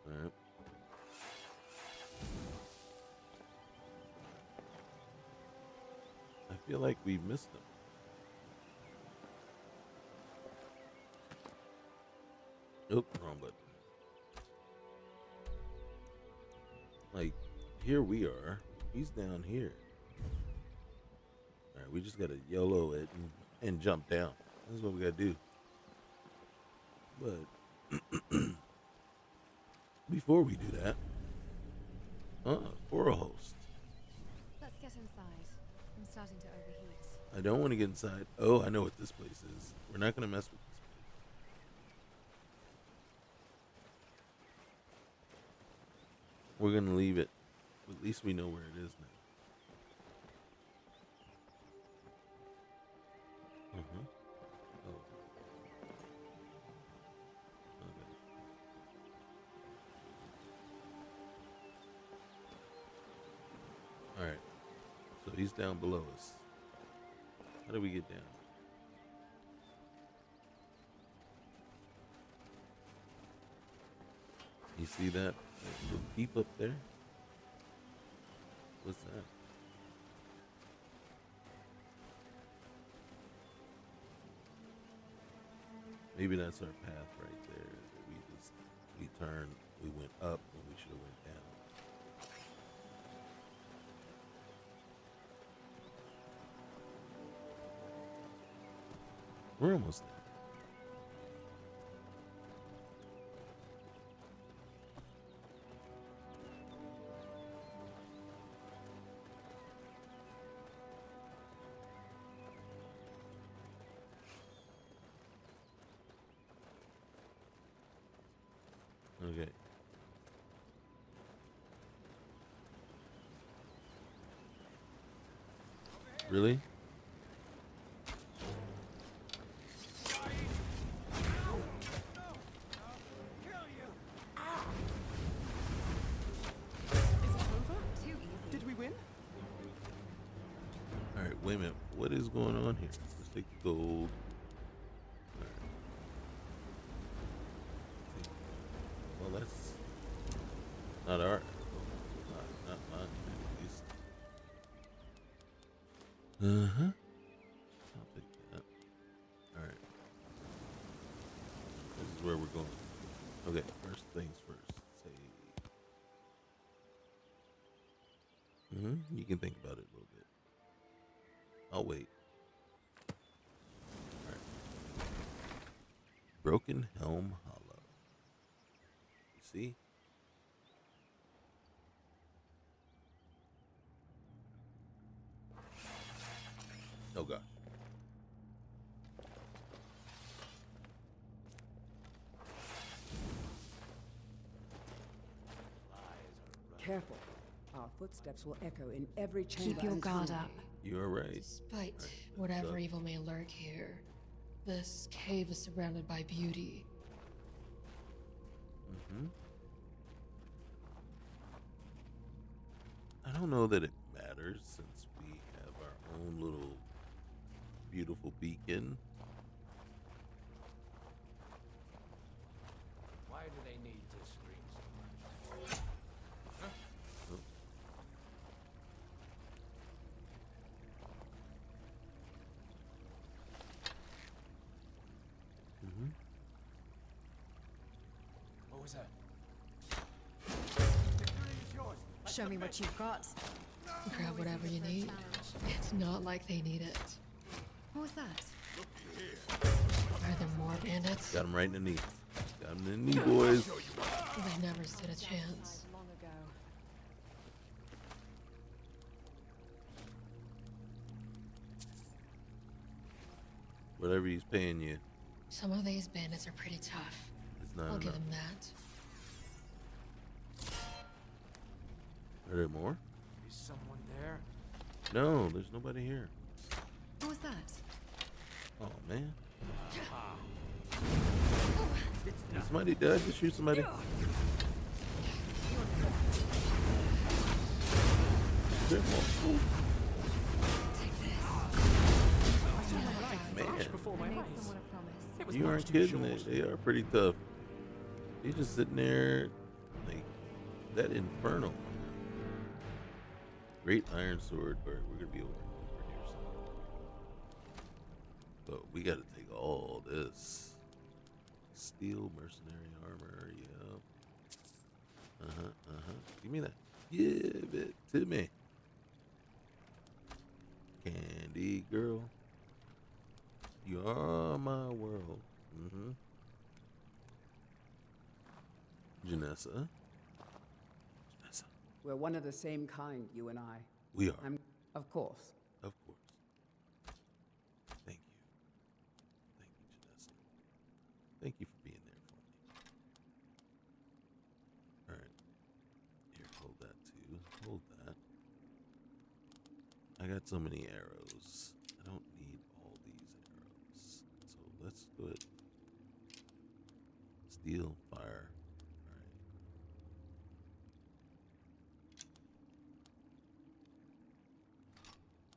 Alright. I feel like we missed him. Nope, wrong button. Like, here we are. He's down here. Alright, we just gotta YOLO it and jump down. That's what we gotta do. But before we do that, for a host. Let's get inside. I'm starting to overheat. I don't want to get inside. Oh, I know what this place is. We're not gonna mess with this place. We're gonna leave it. At least we know where it is now. Oh. Okay. All right. So he's down below us. How do we get down? You see that little peep up there? What's that? Maybe that's our path right there. We turned, we went up when we should have went down. We're almost there. Okay. Really? Did we win? Alright, wait a minute. What is going on here? Let's take the gold. Well, that's not our, not mine at least. I'll take that. All right. This is where we're going. Okay, first things first. Say. You can think about it a little bit. I'll wait. All right. Broken Helm Hollow. You see? Oh gosh. Careful. Our footsteps will echo in every chamber. Keep your guard up. You're right. Despite whatever evil may lurk here, this cave is surrounded by beauty. I don't know that it matters since we have our own little beautiful beacon. Why do they need to scream so much? Huh? Oh. What was that? Show me what you've got. Grab whatever you need. It's not like they need it. What was that? Are there more bandits? Got him right in the knee. Got him in the knee, boys. They never stood a chance. Long ago. Whatever he's paying you. Some of these bandits are pretty tough. It's not I'll give enough. them that. Are there more? Is someone there? No, there's nobody here. What was that? Oh, man. Did somebody die? Just shoot somebody. Man, you aren't kidding. They are pretty tough. He's just sitting there like that infernal. Great iron sword. All right, we're gonna be over here somewhere. But we gotta take all this. Steel mercenary armor, yep. Give me that. Give it to me. Candy girl. You are my world. Janessa. We're one of the same kind, you and I. We are. Of course. Of course. Thank you. Thank you, Janessa. Thank you for being there for me. Alright. Here, hold that too. Hold that. I got so many arrows. I don't need all these arrows. So let's do it. Steel, fire. Alright.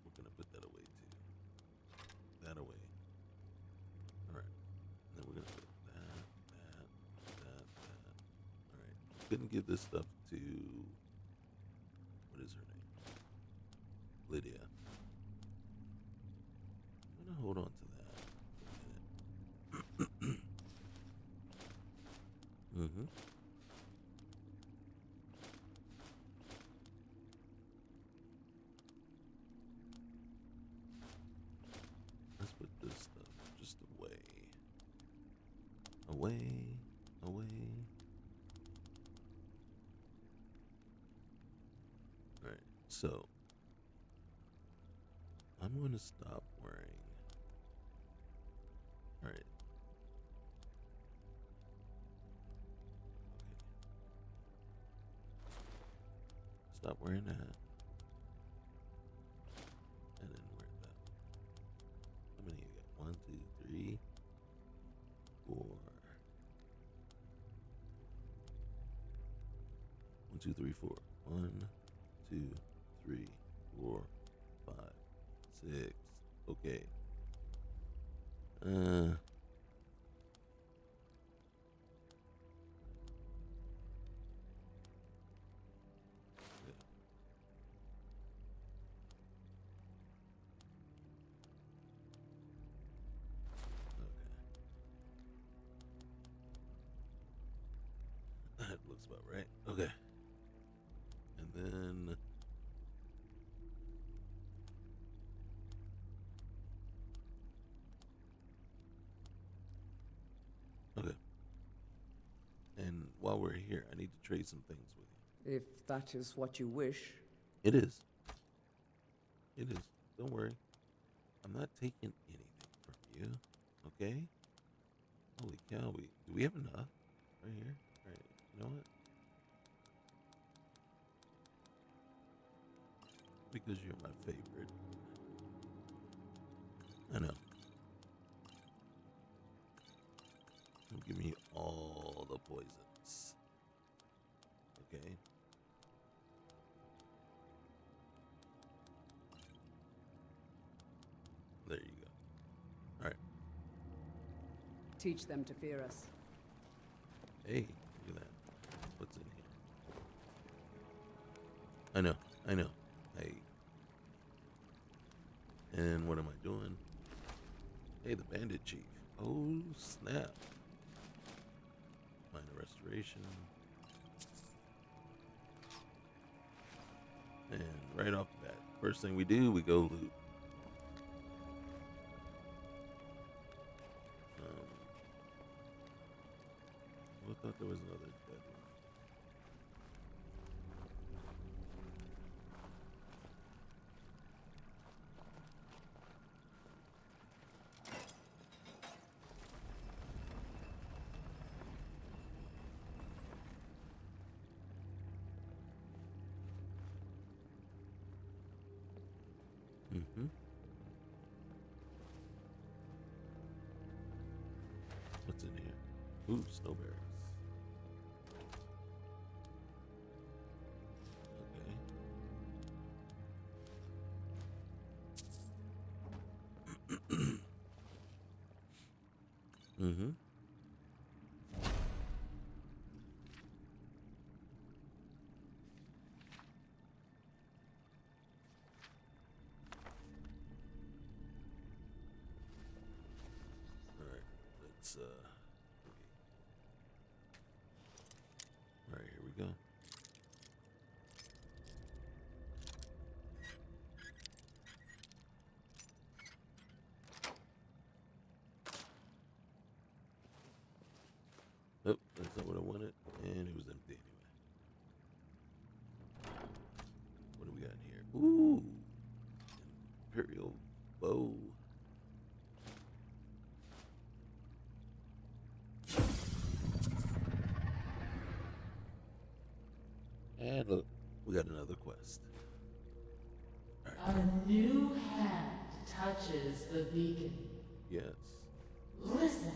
We're gonna put that away too. That away. Alright. Then we're gonna put that. Alright. Couldn't give this stuff to, what is her name? Lydia. I'm gonna hold on to that for a minute. Let's put this stuff just away. Away. Alright, so I'm going to stop wearing. Alright. Okay. Stop wearing that. And then wear that. How many you got? 1, 2, 3, 4. 1, 2, 3, 4. 1, 2, 3, 4, 5, 6. Okay. That looks about right. Okay. And then okay. And while we're here, I need to trade some things with you. If that is what you wish. It is. It is. Don't worry. I'm not taking anything from you. Okay? Holy cow, do we have enough? Right here? Right. You know what? Because you're my favorite. I know. Give me all the poisons. Okay? There you go. Alright. Teach them to fear us. Hey, look at that. What's in here? I know. Hey. And what am I doing? Hey, the bandit chief. Oh, snap. Minor restoration. And right off the bat, first thing we do, we go loot. I thought there was another dead one. What's in here? Ooh, snowberries. Okay. Mm-hmm. All right, here we go. Nope, that's not what I wanted, and it was empty anyway. What do we got in here? Ooh, Imperial bow. And look, we got another quest. Right. A new hand touches the beacon. Yes. Listen,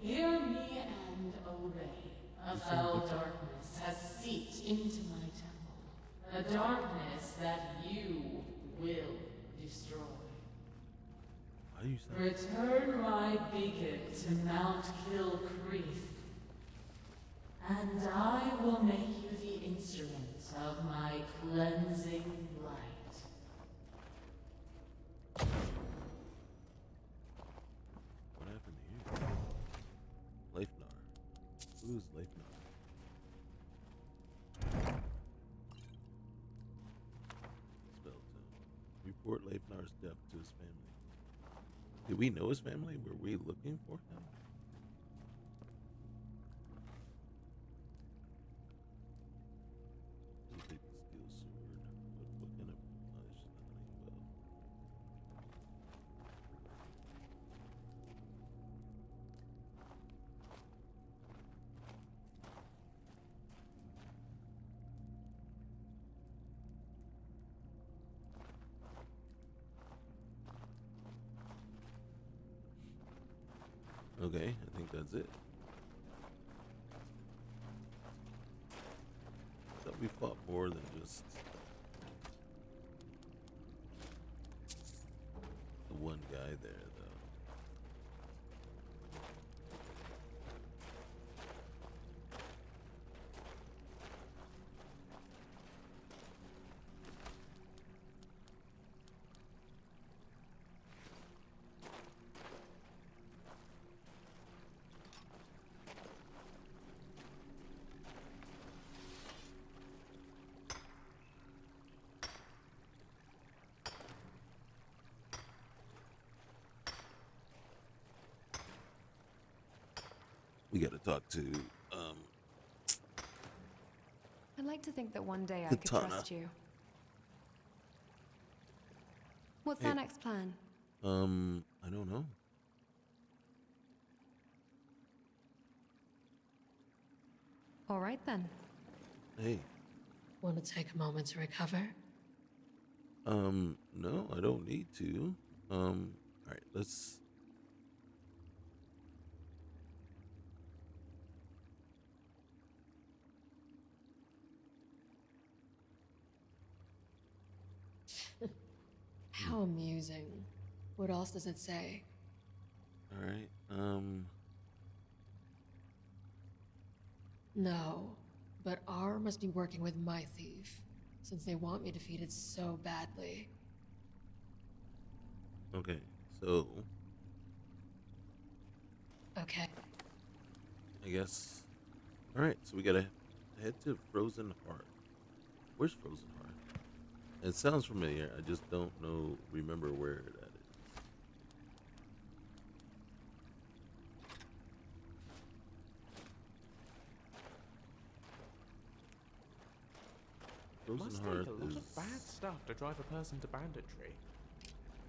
hear me and obey. A foul darkness has seeped into my temple. A darkness that you will destroy. Why do you say? Return my beacon to Mount Kilcreath, and I will make you the instrument of my cleansing light. What happened here? Leifnar. Who's Leifnar? Spell tone. Report Leifnar's death to his family. Did we know his family? Were we looking for him? Take the steel sword. What kind of? Oh, it's just a hunting bow. Okay, I think that's it. Thought we fought more than just the one guy there, though. We got to talk to I'd like to think that one day I could Katana. trust you. What's Hey. our next plan? I don't know. All right then. Hey. Want to take a moment to recover? No, I don't need to. All right, let's. How amusing. What else does it say? All right. No, but R must be working with my thief, since they want me defeated so badly. Okay, so Okay. I guess. All right, so we gotta head to Frozen Heart. Where's Frozen Heart? It sounds familiar. I just don't know. Remember where that is. Frozen Must Hearth take a lot is... of bad stuff to drive a person to banditry.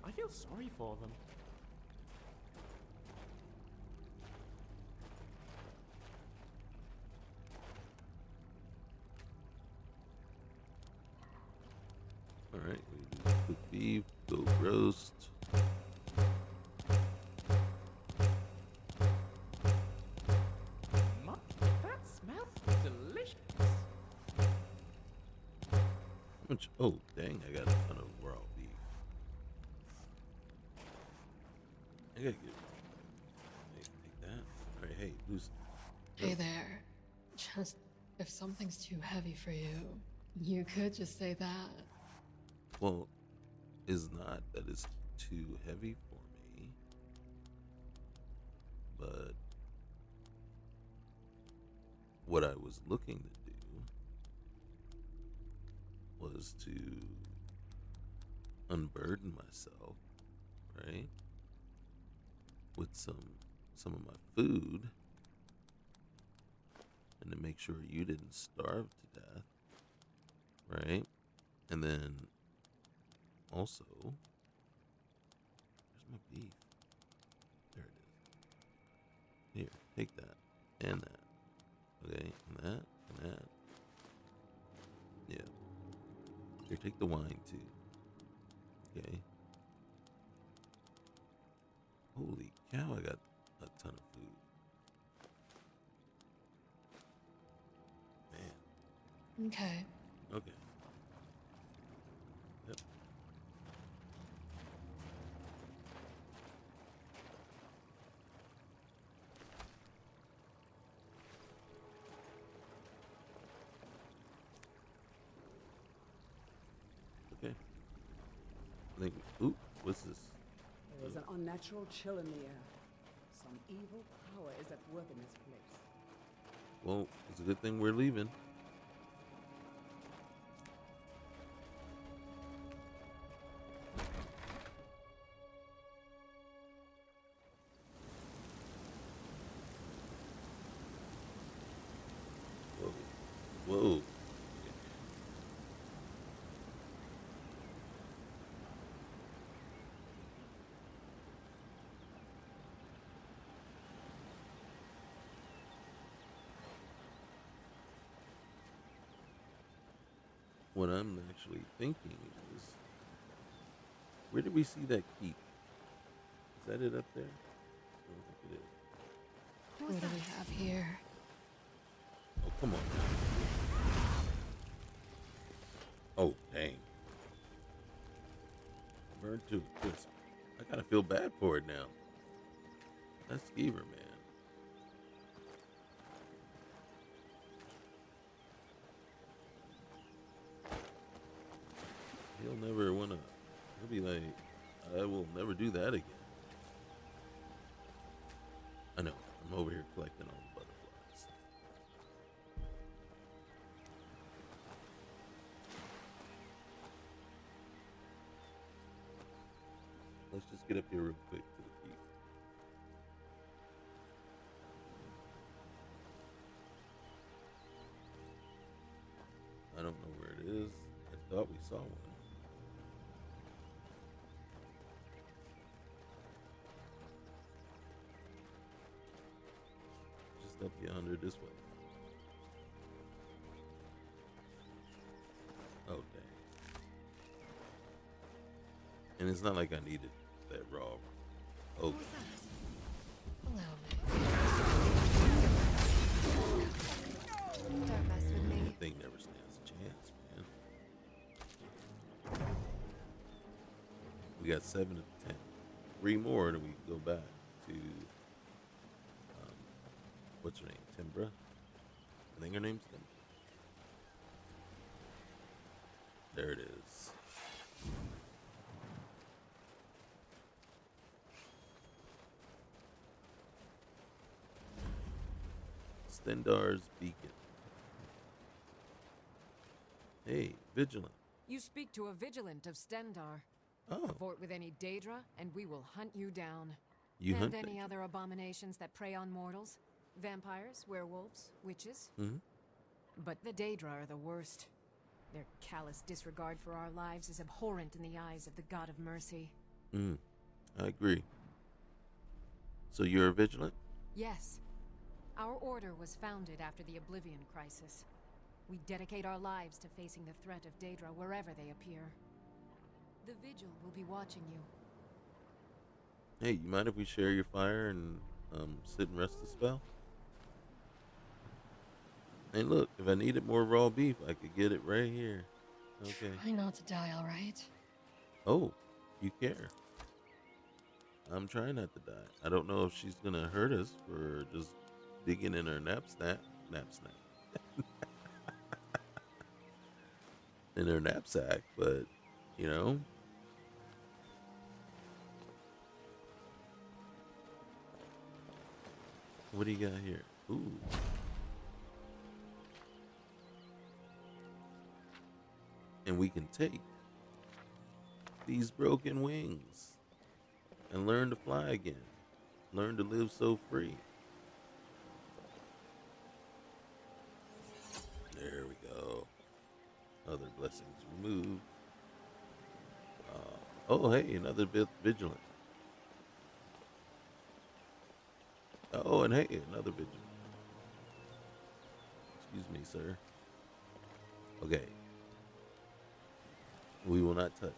I feel sorry for them. Alright, we do cook beef, go roast. That smells delicious. Which, oh, dang, I got a ton of raw beef. I gotta get... Hey, take that. Alright, hey, who's... Hey there. Just, if something's too heavy for you, you could just say that. Well, it's not that it's too heavy for me, but what I was looking to do was to unburden myself, right, with some of my food, and to make sure you didn't starve to death, right? And then also, where's my beef? There it is. Here, take that and that. Okay, and that and that. Yeah. Here, take the wine too. Okay. Holy cow, I got a ton of food. Man. Okay. Okay. Yep. Okay. I think, ooh, what's this? There is an unnatural chill in the air. Some evil power is at work in this place. Well, it's a good thing we're leaving. Whoa. Whoa. What I'm actually thinking is, where did we see that keep? Is that it up there? I don't think it is. What do we have here? Oh, come on. Oh, dang. Burned to a crisp. I kind of feel bad for it now. That's Skeever, man. He'll never want to. He'll be like, I will never do that again. I know. I'm over here collecting all the butterflies. Let's just get up here real quick to the peak. I don't know where it is. I thought we saw one. Just up yonder this way. Oh, dang. And it's not like I needed that raw. Oh. Allow me. Don't mess with me. That thing never stands a chance, man. We got 7 of 10. 3 more, and we go back to what's her name? Timbra? I think her name's Timbra. There it is. Stendar's Beacon. Hey, Vigilant. You speak to a Vigilant of Stendar. Oh. Fort with any Daedra, and we will hunt you down. You and hunt any other abominations that prey on mortals. Vampires, werewolves, witches. Mm-hmm. But the Daedra are the worst. Their callous disregard for our lives is abhorrent in the eyes of the God of Mercy. I agree. So you're a vigilant? Yes. Our order was founded after the Oblivion Crisis. We dedicate our lives to facing the threat of Daedra wherever they appear. The Vigil will be watching you. Hey, you mind if we share your fire and sit and rest the spell? Hey, look, if I needed more raw beef, I could get it right here. Okay. Try not to die, all right? Oh, you care. I'm trying not to die. I don't know if she's gonna hurt us for just digging in her knapsack. In her knapsack, but you know. What do you got here? Ooh. And we can take these broken wings and learn to fly again. Learn to live so free. There we go. Other blessings removed. Oh, hey, another vigilant. Oh, and hey, another vigilant. Excuse me, sir. Okay. We will not touch.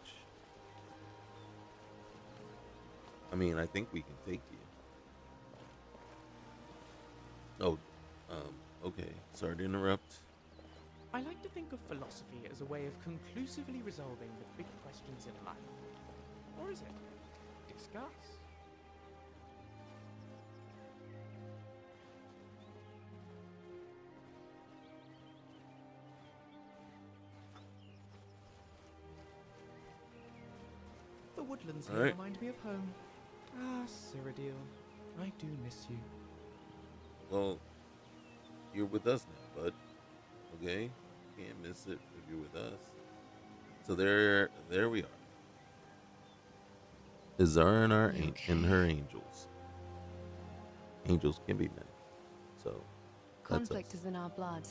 I mean, I think we can take you. Oh, okay. Sorry to interrupt. I like to think of philosophy as a way of conclusively resolving the big questions in life. Or is it? Discuss. The woodlands here remind me of home. Ah, Cyrodiil, I do miss you. Well, you're with us now, bud. Okay? Can't miss it if you're with us. So there we are. Azar and and her angels. Angels can be men. So conflict is in our blood.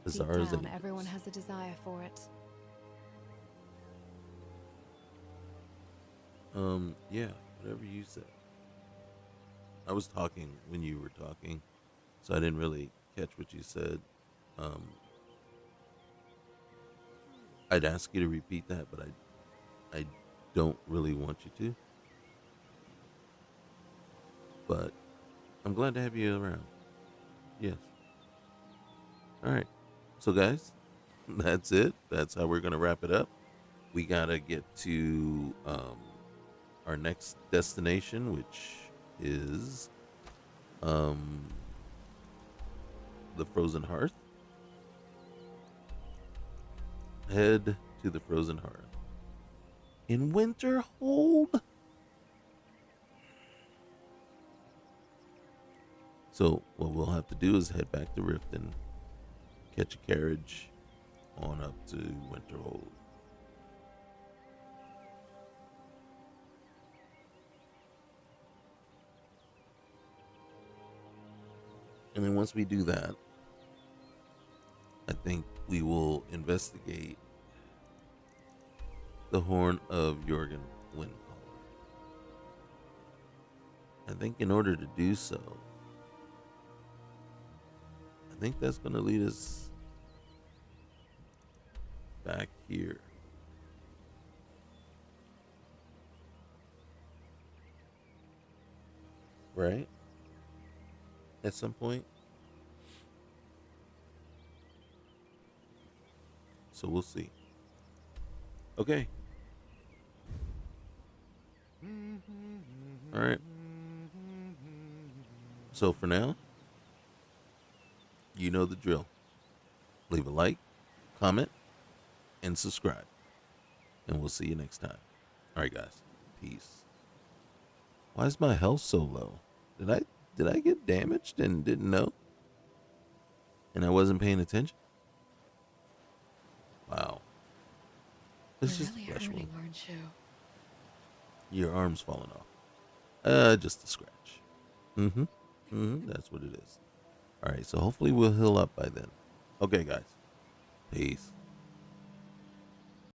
Azar is Deep down, angels. everyone has a desire for it. Yeah, whatever you said. I was talking when you were talking, so I didn't really catch what you said. I'd ask you to repeat that, but I don't really want you to. But I'm glad to have you around. Yes. All right. So guys, that's it. That's how we're gonna wrap it up. We gotta get to our next destination, which is the Frozen Hearth. Head to the Frozen Hearth in Winterhold. So what we'll have to do is head back to Riften, catch a carriage on up to Winterhold. And then once we do that, I think we will investigate the Horn of Jorgen Windcaller. I think in order to do so, I think that's going to lead us back here. Right? At some point. So we'll see. Okay. All right. So for now, you know the drill. Leave a like, comment, and subscribe. And we'll see you next time. All right, guys. Peace. Why is my health so low? Did I get damaged and didn't know? And I wasn't paying attention? Wow. It's You're just really a flesh hurting, wound. aren't you? Your arm's falling off. Just a scratch. That's what it is. All right, so hopefully we'll heal up by then. Okay, guys. Peace.